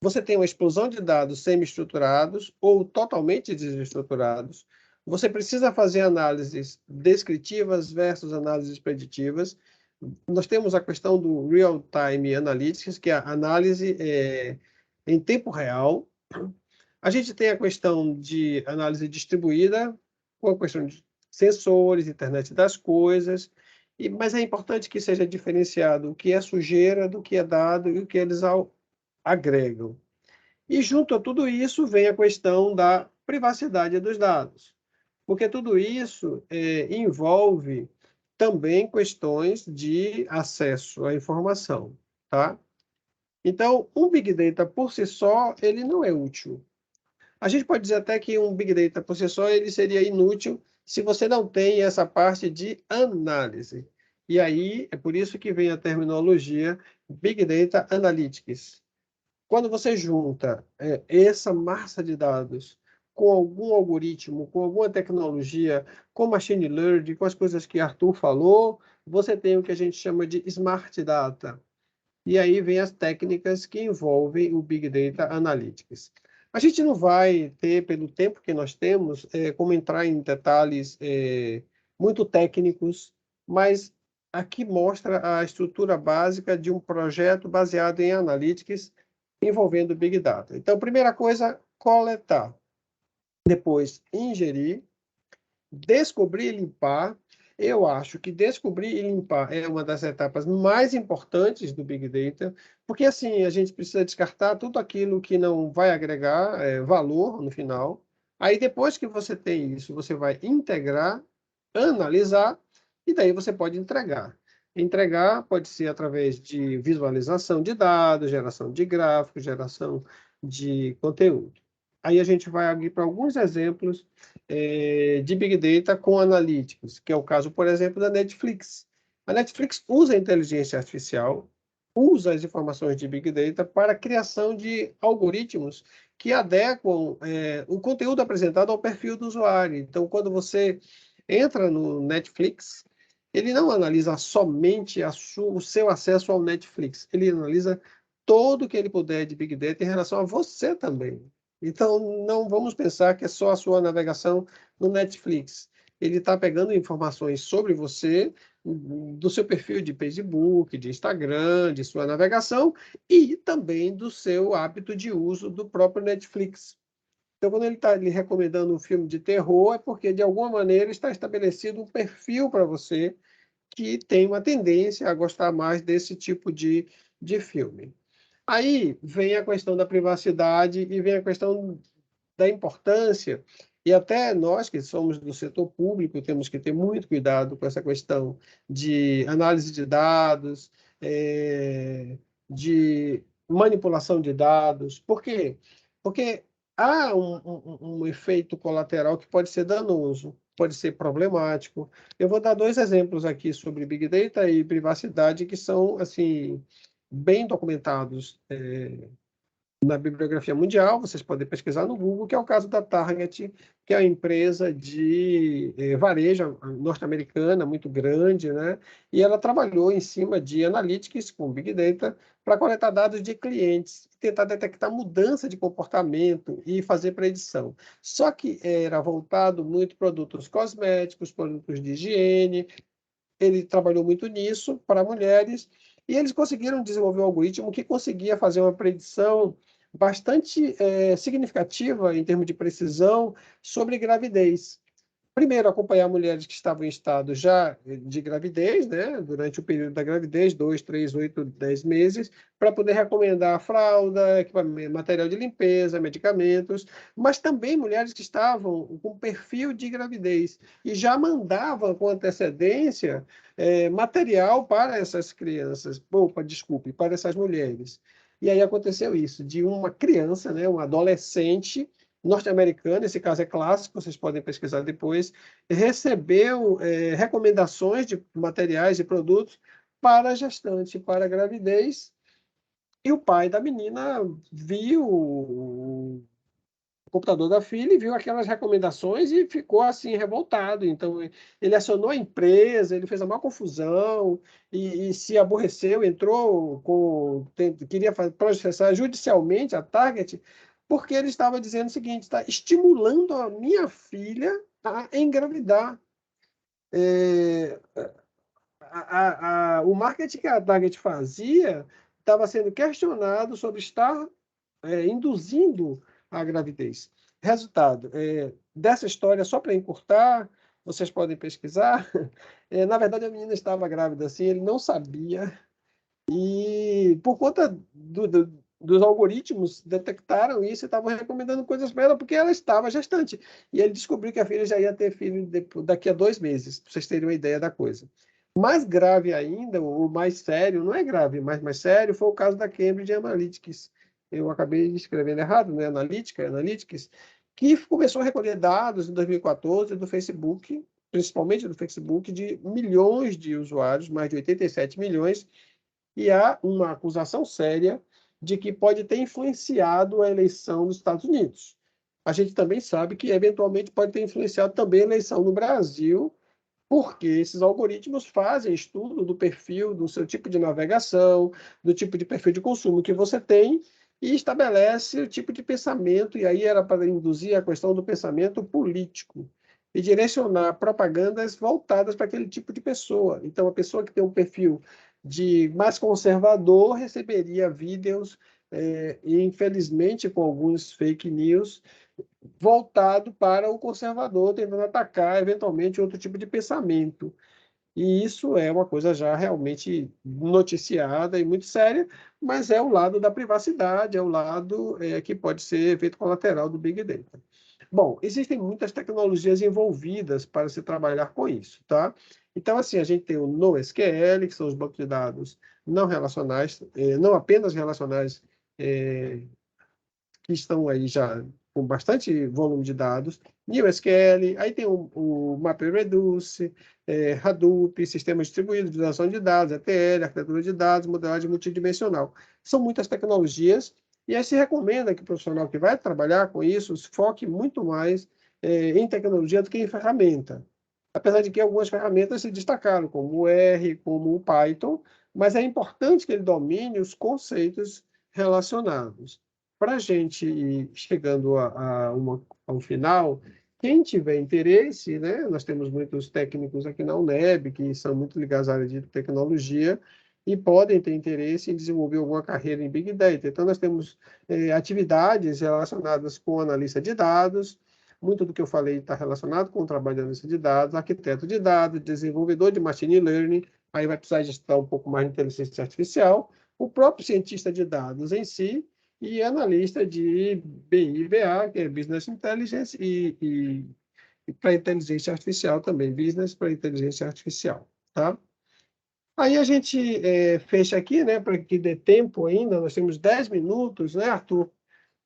Você tem uma explosão de dados semi-estruturados ou totalmente desestruturados. Você precisa fazer análises descritivas versus análises preditivas. Nós temos a questão do Real-Time Analytics, que é a análise em tempo real. A gente tem a questão de análise distribuída, com a questão de sensores, internet das coisas, mas é importante que seja diferenciado o que é sujeira do que é dado e o que eles agregam. E junto a tudo isso vem a questão da privacidade dos dados, porque tudo isso envolve também questões de acesso à informação, tá? Então, um Big Data por si só, ele não é útil. A gente pode dizer até que um Big Data por si só, ele seria inútil se você não tem essa parte de análise. E aí, é por isso que vem a terminologia Big Data Analytics. Quando você junta essa massa de dados com algum algoritmo, com alguma tecnologia, com machine learning, com as coisas que Arthur falou, você tem o que a gente chama de smart data. E aí vem as técnicas que envolvem o Big Data Analytics. A gente não vai ter, pelo tempo que nós temos, como entrar em detalhes muito técnicos, mas aqui mostra a estrutura básica de um projeto baseado em Analytics envolvendo Big Data. Então, primeira coisa, coletar. Depois, ingerir. Descobrir e limpar. Eu acho que descobrir e limpar é uma das etapas mais importantes do Big Data, porque assim a gente precisa descartar tudo aquilo que não vai agregar valor no final. Aí depois que você tem isso, você vai integrar, analisar e daí você pode entregar. Entregar pode ser através de visualização de dados, geração de gráficos, geração de conteúdo. Aí a gente vai aqui para alguns exemplos de Big Data com analíticos, que é o caso, por exemplo, da Netflix. A Netflix usa a inteligência artificial, usa as informações de Big Data para a criação de algoritmos que adequam o conteúdo apresentado ao perfil do usuário. Então, quando você entra no Netflix, ele não analisa somente o seu acesso ao Netflix, ele analisa todo o que ele puder de Big Data em relação a você também. Então, não vamos pensar que é só a sua navegação no Netflix. Ele está pegando informações sobre você, do seu perfil de Facebook, de Instagram, de sua navegação e também do seu hábito de uso do próprio Netflix. Então, quando ele está lhe recomendando um filme de terror, é porque, de alguma maneira, está estabelecido um perfil para você que tem uma tendência a gostar mais desse tipo de filme. Aí vem a questão da privacidade e vem a questão da importância, e até nós que somos do setor público temos que ter muito cuidado com essa questão de análise de dados, de manipulação de dados. Por quê? Porque há um efeito colateral que pode ser danoso, pode ser problemático. Eu vou dar dois exemplos aqui sobre Big Data e privacidade que são assim bem documentados na bibliografia mundial, vocês podem pesquisar no Google, que é o caso da Target, que é uma empresa de varejo norte-americana, muito grande, né? E ela trabalhou em cima de analytics com Big Data para coletar dados de clientes, tentar detectar mudança de comportamento e fazer predição. Só que era voltado muito para produtos cosméticos, produtos de higiene, ele trabalhou muito nisso para mulheres, e eles conseguiram desenvolver um algoritmo que conseguia fazer uma predição bastante significativa em termos de precisão sobre gravidez. primeiro, acompanhar mulheres que estavam em estado já de gravidez, né, durante o período da gravidez, 2, 3, 8, 10 meses, para poder recomendar fralda, equipamento, material de limpeza, medicamentos, mas também mulheres que estavam com perfil de gravidez e já mandavam com antecedência material para essas crianças, desculpe, para essas mulheres. E aí aconteceu isso, de uma criança, né, um adolescente, norte-americano, esse caso é clássico, vocês podem pesquisar depois, recebeu recomendações de materiais e produtos para a gestante, para a gravidez, e o pai da menina viu o computador da filha e viu aquelas recomendações e ficou assim revoltado. Então ele acionou a empresa, ele fez a maior confusão e se aborreceu, entrou queria processar judicialmente a Target porque ele estava dizendo o seguinte: está estimulando a minha filha a engravidar. O marketing que a Target fazia estava sendo questionado sobre estar induzindo a gravidez. Resultado, dessa história, só para encurtar, vocês podem pesquisar, na verdade a menina estava grávida assim, ele não sabia, e por conta dos algoritmos detectaram isso e estavam recomendando coisas para ela, porque ela estava gestante. E ele descobriu que a filha já ia ter filho daqui a 2 meses, para vocês terem uma ideia da coisa. Mais grave ainda, o mais sério, não é grave, mas mais sério, foi o caso da Cambridge Analytics. Eu acabei escrevendo errado, né? Analytics, que começou a recolher dados em 2014 do Facebook, principalmente do Facebook, de milhões de usuários, mais de 87 milhões, e há uma acusação séria de que pode ter influenciado a eleição dos Estados Unidos. A gente também sabe que, eventualmente, pode ter influenciado também a eleição no Brasil, porque esses algoritmos fazem estudo do perfil, do seu tipo de navegação, do tipo de perfil de consumo que você tem e estabelece o tipo de pensamento, e aí era para induzir a questão do pensamento político e direcionar propagandas voltadas para aquele tipo de pessoa. Então, a pessoa que tem um perfil de mais conservador receberia vídeos, e infelizmente com alguns fake news, voltado para o conservador, tentando atacar, eventualmente, outro tipo de pensamento. E isso é uma coisa já realmente noticiada e muito séria, mas é o lado da privacidade, é o lado que pode ser efeito colateral do Big Data. Bom, existem muitas tecnologias envolvidas para se trabalhar com isso, tá? Então, assim, a gente tem o NoSQL, que são os bancos de dados não relacionais, não apenas relacionais, que estão aí já com bastante volume de dados, NewSQL, aí tem o MapReduce, Hadoop, sistemas distribuídos, visualização de dados, ETL, arquitetura de dados, modelagem multidimensional. São muitas tecnologias, e aí se recomenda que o profissional que vai trabalhar com isso se foque muito mais em tecnologia do que em ferramenta. Apesar de que algumas ferramentas se destacaram, como o R, como o Python, mas é importante que ele domine os conceitos relacionados. Para a gente ir chegando ao final, quem tiver interesse, né, nós temos muitos técnicos aqui na UNEB que são muito ligados à área de tecnologia e podem ter interesse em desenvolver alguma carreira em Big Data. Então, nós temos atividades relacionadas com analista de dados, muito do que eu falei está relacionado com o trabalho de analista de dados, arquiteto de dados, desenvolvedor de machine learning, aí vai precisar de estudar um pouco mais de inteligência artificial, o próprio cientista de dados em si, e analista de BI/BA, que é Business Intelligence, e para inteligência artificial também, Business para inteligência artificial, tá? Aí a gente fecha aqui, né, para que dê tempo ainda, nós temos 10 minutos, né, Arthur,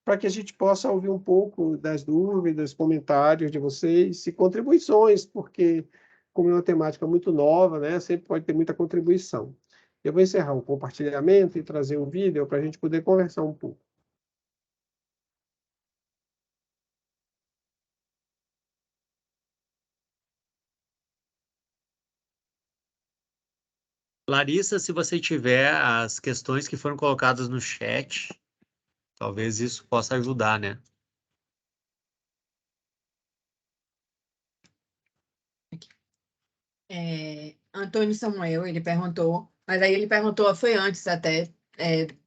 para que a gente possa ouvir um pouco das dúvidas, comentários de vocês e contribuições, porque como é uma temática muito nova, né, sempre pode ter muita contribuição. Eu vou encerrar o compartilhamento e trazer um vídeo para a gente poder conversar um pouco. Larissa, se você tiver as questões que foram colocadas no chat, talvez isso possa ajudar, né? Antônio Samuel, ele perguntou, mas aí ele perguntou, foi antes até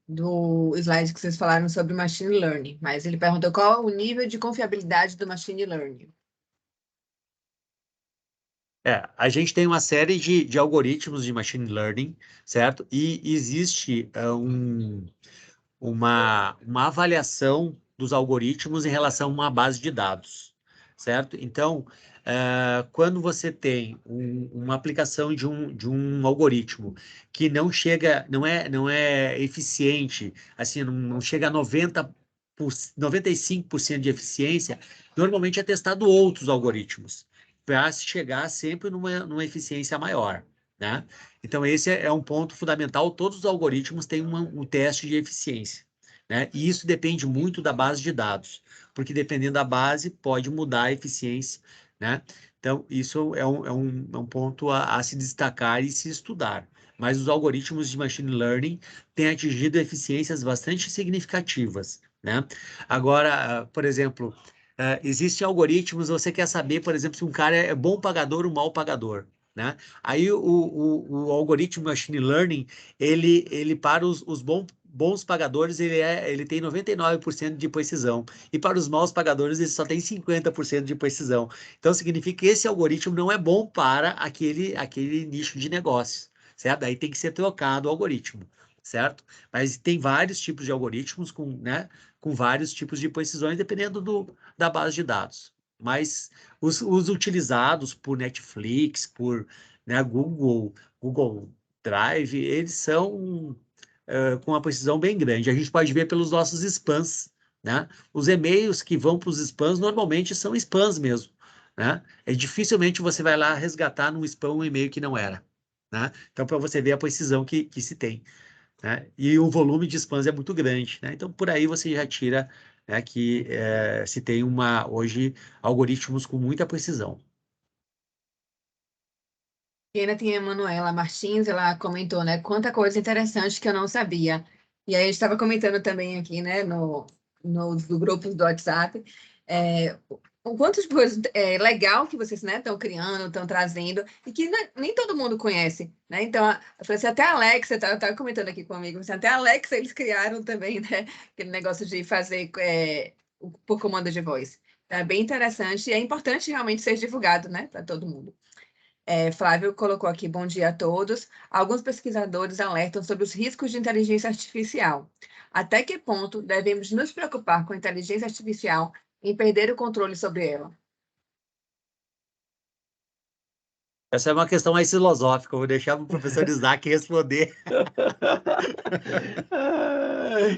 do slide que vocês falaram sobre Machine Learning, mas ele perguntou qual o nível de confiabilidade do Machine Learning. A gente tem uma série de algoritmos de machine learning, certo? E existe uma avaliação dos algoritmos em relação a uma base de dados, certo? Então, quando você tem uma aplicação de um algoritmo que não é eficiente, assim, não chega a 95% de eficiência, normalmente é testado outros algoritmos para chegar sempre numa eficiência maior, né? Então, esse é um ponto fundamental. Todos os algoritmos têm um teste de eficiência, né? E isso depende muito da base de dados, porque dependendo da base, pode mudar a eficiência, né? Então, isso é um ponto a se destacar e se estudar. Mas os algoritmos de machine learning têm atingido eficiências bastante significativas, né? Agora, por exemplo, existem algoritmos, você quer saber, por exemplo, se um cara é bom pagador ou mau pagador, né? Aí o algoritmo machine learning, ele para os bons pagadores, ele tem 99% de precisão. E para os maus pagadores, ele só tem 50% de precisão. Então, significa que esse algoritmo não é bom para aquele nicho de negócio, certo? Daí tem que ser trocado o algoritmo, certo? Mas tem vários tipos de algoritmos com vários tipos de precisões, dependendo da base de dados. Mas os utilizados por Netflix, por, né, Google Drive, eles são com uma precisão bem grande. A gente pode ver pelos nossos spams, né? Os e-mails que vão para os spams normalmente são spams mesmo, né? Dificilmente você vai lá resgatar no spam um e-mail que não era, né? Então, para você ver a precisão que se tem, né? E o volume de spams é muito grande, né? Então, por aí você já tira, né, que se tem hoje algoritmos com muita precisão. E ainda tem a Manuela Martins, ela comentou, né? Quanta coisa interessante que eu não sabia. E aí a gente estava comentando também aqui, né, nos grupos do WhatsApp, o quanto de coisa legal que vocês, né, estão criando, estão trazendo, e que nem todo mundo conhece, né? Então, eu falei assim, até a Alexa, eu estava comentando aqui comigo, assim, até a Alexa eles criaram também, né? Aquele negócio de fazer por comando de voz. Então, é bem interessante e é importante realmente ser divulgado, né, para todo mundo. Flávio colocou aqui, bom dia a todos. Alguns pesquisadores alertam sobre os riscos de inteligência artificial. Até que ponto devemos nos preocupar com a inteligência artificial em perder o controle sobre ela? Essa é uma questão mais filosófica, eu vou deixar para o professor Isaac responder.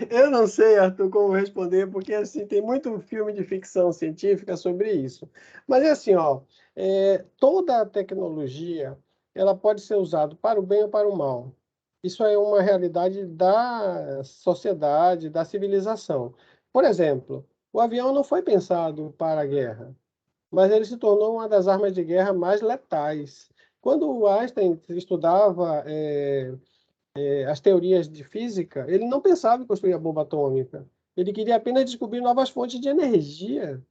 Eu não sei, Arthur, como responder, porque assim tem muito filme de ficção científica sobre isso. Mas é assim, ó, toda a tecnologia ela pode ser usada para o bem ou para o mal. Isso é uma realidade da sociedade, da civilização. Por exemplo, o avião não foi pensado para a guerra, mas ele se tornou uma das armas de guerra mais letais. Quando o Einstein estudava as teorias de física, ele não pensava em construir a bomba atômica. Ele queria apenas descobrir novas fontes de energia.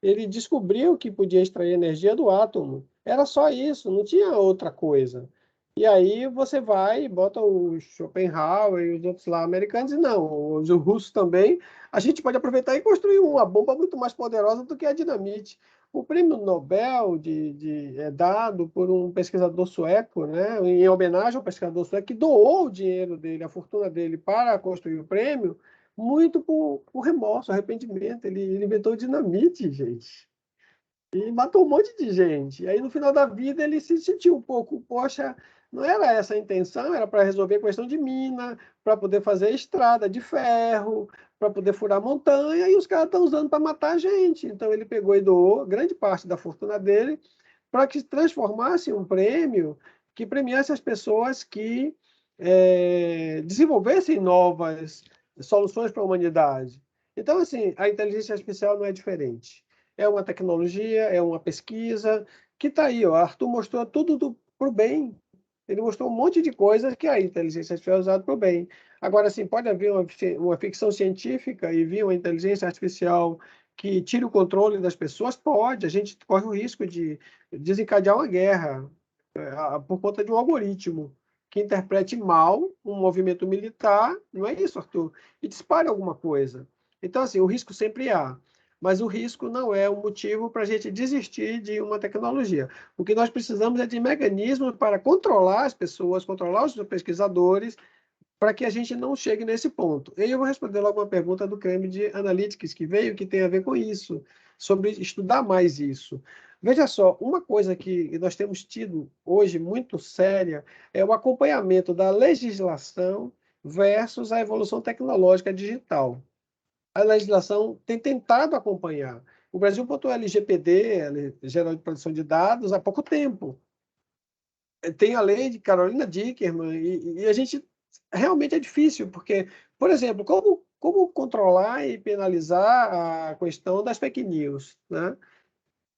Ele descobriu que podia extrair energia do átomo. Era só isso, não tinha outra coisa. E aí você vai e bota o Schopenhauer e os outros lá americanos, e não, os russos também. A gente pode aproveitar e construir uma bomba muito mais poderosa do que a dinamite. O prêmio Nobel é dado por um pesquisador sueco, né, em homenagem ao pesquisador sueco que doou o dinheiro dele, a fortuna dele, para construir o prêmio, muito por remorso, arrependimento. Ele inventou dinamite, gente. E matou um monte de gente. E aí, no final da vida, ele se sentiu um pouco, poxa, não era essa a intenção, era para resolver a questão de mina, para poder fazer estrada de ferro, para poder furar montanha, e os caras estão usando para matar a gente. Então, ele pegou e doou grande parte da fortuna dele para que se transformasse em um prêmio que premiasse as pessoas que desenvolvessem novas soluções para a humanidade. Então, assim, a inteligência artificial não é diferente. É uma tecnologia, é uma pesquisa que está aí. O Arthur mostrou tudo para o bem. Ele mostrou um monte de coisas que a inteligência artificial é usada para o bem. Agora, assim, pode haver uma ficção científica e vir uma inteligência artificial que tire o controle das pessoas? Pode. A gente corre o risco de desencadear uma guerra por conta de um algoritmo que interprete mal um movimento militar, não é isso, Arthur? E dispare alguma coisa. Então, assim, o risco sempre há. mas o risco não é um motivo para a gente desistir de uma tecnologia. O que nós precisamos é de mecanismos para controlar as pessoas, controlar os pesquisadores, para que a gente não chegue nesse ponto. E eu vou responder logo uma pergunta do Cambridge Analytics, que veio, que tem a ver com isso, sobre estudar mais isso. Veja só, uma coisa que nós temos tido hoje muito séria é o acompanhamento da legislação versus a evolução tecnológica digital. A legislação tem tentado acompanhar. O Brasil botou a LGPD, a Lei Geral de Proteção de Dados, há pouco tempo. Tem a lei de Carolina Dickerman, e a gente realmente é difícil, porque, por exemplo, como controlar e penalizar a questão das fake news, né?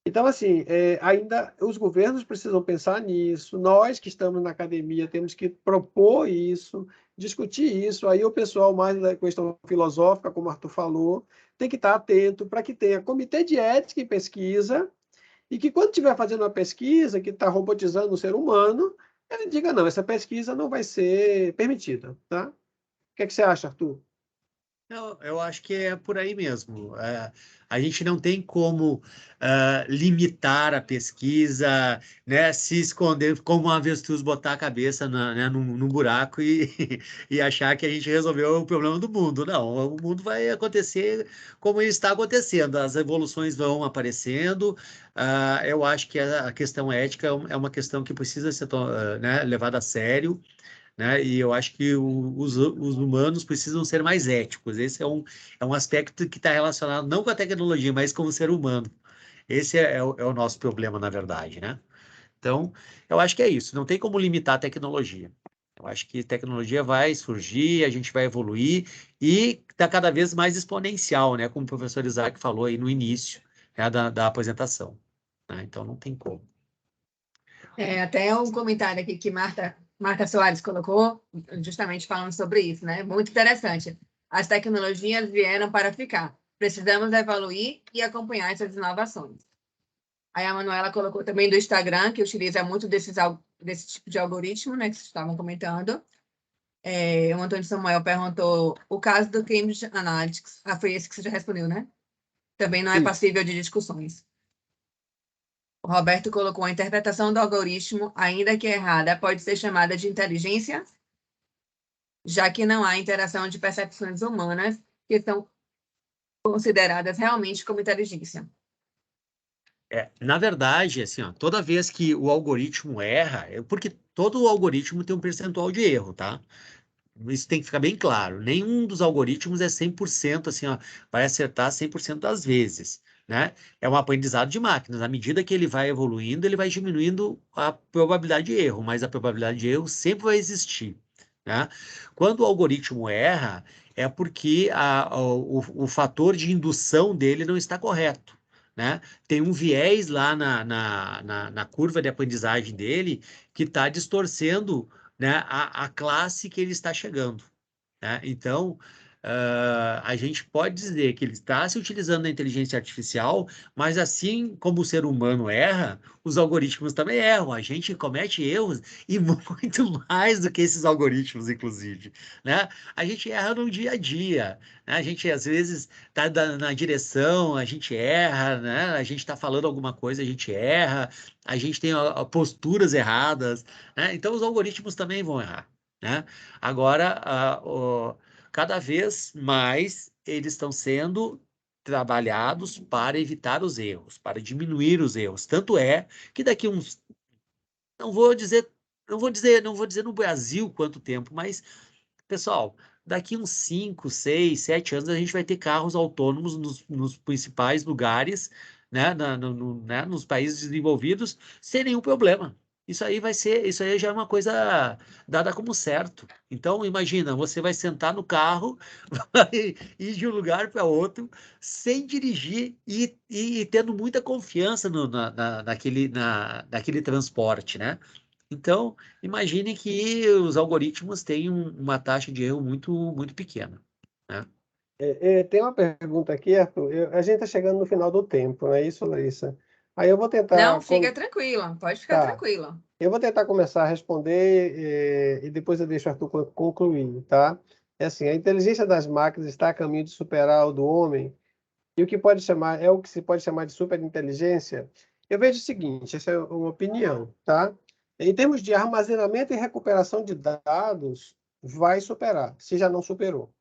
Então, assim, ainda os governos precisam pensar nisso, nós que estamos na academia temos que propor isso, discutir isso, aí o pessoal mais da questão filosófica, como o Arthur falou, tem que estar atento para que tenha comitê de ética e pesquisa, e que quando estiver fazendo uma pesquisa que está robotizando o ser humano, ele diga, não, essa pesquisa não vai ser permitida, tá? O que é que você acha, Arthur? Eu acho que é por aí mesmo. A gente não tem como limitar a pesquisa, né, se esconder como uma avestruz, botar a cabeça né, num buraco e achar que a gente resolveu o problema do mundo. Não, o mundo vai acontecer como ele está acontecendo. As evoluções vão aparecendo. Eu acho que a questão ética é uma questão que precisa ser né, levada a sério, né? E eu acho que os humanos precisam ser mais éticos. Esse é um aspecto que está relacionado não com a tecnologia, mas com o ser humano. Esse é o nosso problema, na verdade, né? Então, eu acho que é isso. Não tem como limitar a tecnologia. Eu acho que tecnologia vai surgir, a gente vai evoluir e está cada vez mais exponencial, né? Como o professor Isaac falou aí no início, né, da apresentação, né? Então, não tem como. Até um comentário aqui que Marta Soares colocou, justamente falando sobre isso, né? Muito interessante. As tecnologias vieram para ficar. Precisamos evoluir e acompanhar essas inovações. Aí a Manuela colocou também do Instagram, que utiliza muito desse tipo de algoritmo, né, que vocês estavam comentando. O Antônio Samuel perguntou o caso do Cambridge Analytics. Foi esse que você já respondeu, né? Também não é Isso. passível de discussões. O Roberto colocou a interpretação do algoritmo, ainda que errada, pode ser chamada de inteligência, já que não há interação de percepções humanas que são consideradas realmente como inteligência. Na verdade, assim, ó, toda vez que o algoritmo erra, porque todo algoritmo tem um percentual de erro, tá? Isso tem que ficar bem claro. Nenhum dos algoritmos é 100%, assim, ó, vai acertar 100% das vezes, né? É um aprendizado de máquinas. À medida que ele vai evoluindo, ele vai diminuindo a probabilidade de erro, mas a probabilidade de erro sempre vai existir, né? Quando o algoritmo erra, é porque o fator de indução dele não está correto, né? Tem um viés lá na curva de aprendizagem dele que está distorcendo, né, a classe que ele está chegando, né? Então, a gente pode dizer que ele está se utilizando da inteligência artificial, mas assim como o ser humano erra, os algoritmos também erram. A gente comete erros e muito mais do que esses algoritmos, inclusive, né? A gente erra no dia a dia, né? A gente às vezes está na direção, a gente erra, né? A gente está falando alguma coisa, a gente erra, a gente tem posturas erradas, né? Então os algoritmos também vão errar, né? Agora, cada vez mais eles estão sendo trabalhados para evitar os erros, para diminuir os erros. Tanto é que daqui uns, não vou dizer, não vou dizer no Brasil quanto tempo, mas pessoal, daqui uns 5, 6, 7 anos a gente vai ter carros autônomos nos principais lugares, né, né, nos países desenvolvidos, sem nenhum problema. Isso aí já é uma coisa dada como certo. Então, imagina, você vai sentar no carro, vai ir de um lugar para outro, sem dirigir e tendo muita confiança naquele transporte, né? Então, imagine que os algoritmos têm uma taxa de erro muito pequena, né? Tem uma pergunta aqui, Arthur. A gente está chegando no final do tempo, não é isso, Larissa? Aí eu vou Não, tentar. fica tranquila, pode ficar Tá. tranquila. Eu vou tentar começar a responder, e depois eu deixo o Arthur concluir, tá? É assim, a inteligência das máquinas está a caminho de superar o do homem? e o que pode chamar, é o que se pode chamar de superinteligência, eu vejo o seguinte, essa é uma opinião, tá? Em termos de armazenamento e recuperação de dados, vai superar, se já não superou.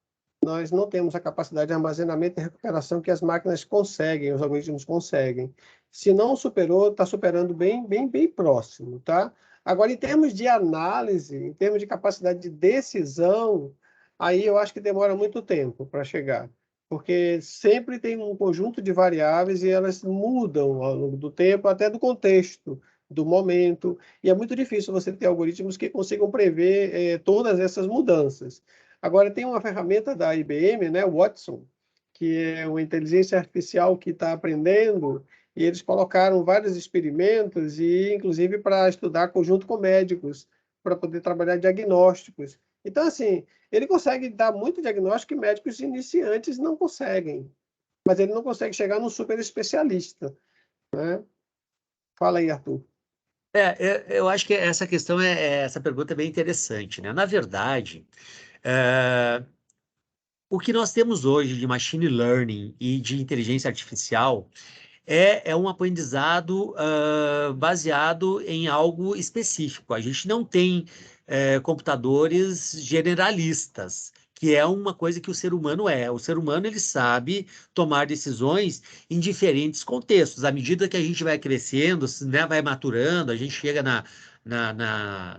Nós não temos a capacidade de armazenamento e recuperação que as máquinas conseguem, os algoritmos conseguem. Se não superou, está superando bem próximo, tá? Agora, em termos de análise, em termos de capacidade de decisão, aí eu acho que demora muito tempo para chegar, porque sempre tem um conjunto de variáveis e elas mudam ao longo do tempo, até do contexto, do momento, e é muito difícil você ter algoritmos que consigam prever todas essas mudanças. Agora, tem uma ferramenta da IBM, né, o Watson, que é uma inteligência artificial que está aprendendo, e eles colocaram vários experimentos, e inclusive para estudar conjunto com médicos, para poder trabalhar diagnósticos. Então, assim, ele consegue dar muito diagnóstico que médicos iniciantes não conseguem, mas ele não consegue chegar num super especialista, né? Fala aí, Arthur. Eu acho que essa questão, essa pergunta é bem interessante, né? Na verdade, o que nós temos hoje de machine learning e de inteligência artificial é um aprendizado baseado em algo específico. A gente não tem computadores generalistas, que é uma coisa que o ser humano é. O ser humano ele sabe tomar decisões em diferentes contextos. À medida que a gente vai crescendo, né, vai maturando, a gente chega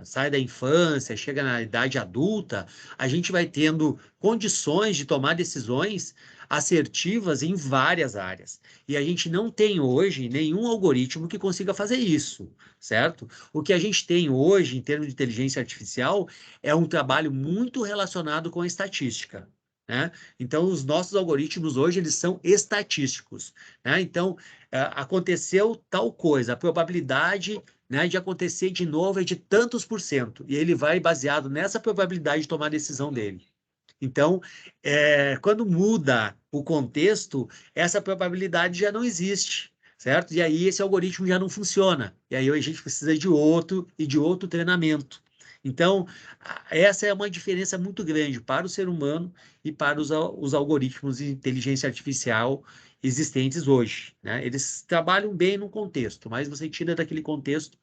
sai da infância, chega na idade adulta, a gente vai tendo condições de tomar decisões assertivas em várias áreas. E a gente não tem hoje nenhum algoritmo que consiga fazer isso, certo? O que a gente tem hoje, em termos de inteligência artificial, é um trabalho muito relacionado com a estatística, né? Então, os nossos algoritmos hoje, eles são estatísticos, né? Então, aconteceu tal coisa, a probabilidade, né, de acontecer de novo é de tantos por cento, e ele vai baseado nessa probabilidade de tomar a decisão dele. Então, quando muda o contexto, essa probabilidade já não existe, certo? E aí esse algoritmo já não funciona. E aí a gente precisa de outro e de outro treinamento. Então, essa é uma diferença muito grande para o ser humano e para os algoritmos de inteligência artificial existentes hoje, né? Eles trabalham bem no contexto, mas você tira daquele contexto,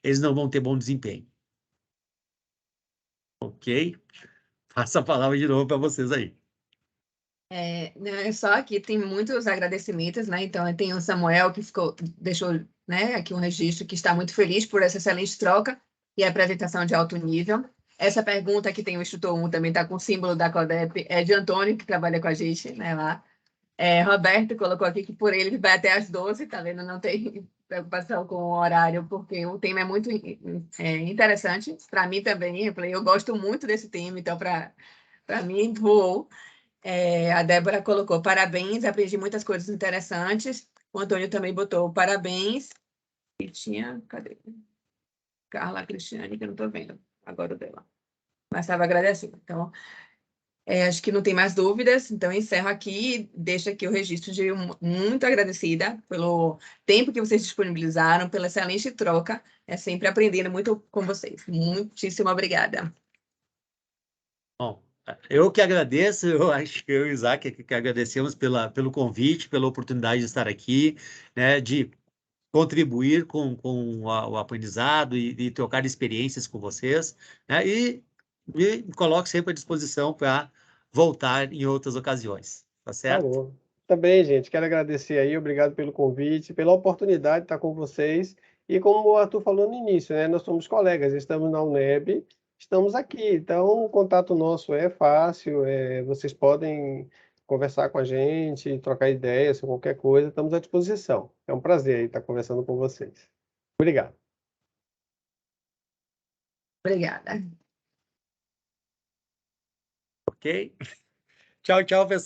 eles não vão ter bom desempenho. Ok? Passa a palavra de novo para vocês aí. Né, só aqui tem muitos agradecimentos, né? Então, tem o Samuel que deixou, né, aqui um registro que está muito feliz por essa excelente troca e apresentação de alto nível. Essa pergunta que tem o instrutor 1 também está com o símbolo da CODEP, é de Antônio, que trabalha com a gente, né, lá. Roberto colocou aqui que por ele vai até às 12, tá vendo? Não tem preocupação com o horário, porque o tema é muito interessante. Para mim também, eu gosto muito desse tema, então para mim voou. A Débora colocou parabéns, aprendi muitas coisas interessantes. O Antônio também botou parabéns. E tinha, cadê? Carla Cristiane, que eu não estou vendo agora o dela. Mas estava agradecendo. Então, acho que não tem mais dúvidas. Então, encerro aqui e deixo aqui o registro de muito agradecida pelo tempo que vocês disponibilizaram, pela excelente troca. É sempre aprendendo muito com vocês. Muitíssimo obrigada. Bom, eu que agradeço, eu acho que eu e o Isaac que agradecemos pelo convite, pela oportunidade de estar aqui, né, de contribuir com o aprendizado e trocar experiências com vocês, né, e me coloco sempre à disposição para voltar em outras ocasiões, tá certo? Falou. Também, gente, quero agradecer aí, obrigado pelo convite, pela oportunidade de estar com vocês. E como o Arthur falou no início, né, nós somos colegas, estamos na UNEB, estamos aqui. Então, o contato nosso é fácil, vocês podem conversar com a gente, trocar ideias, qualquer coisa, estamos à disposição. É um prazer aí estar conversando com vocês. Obrigado. Obrigada. Ok? Tchau, tchau, pessoal.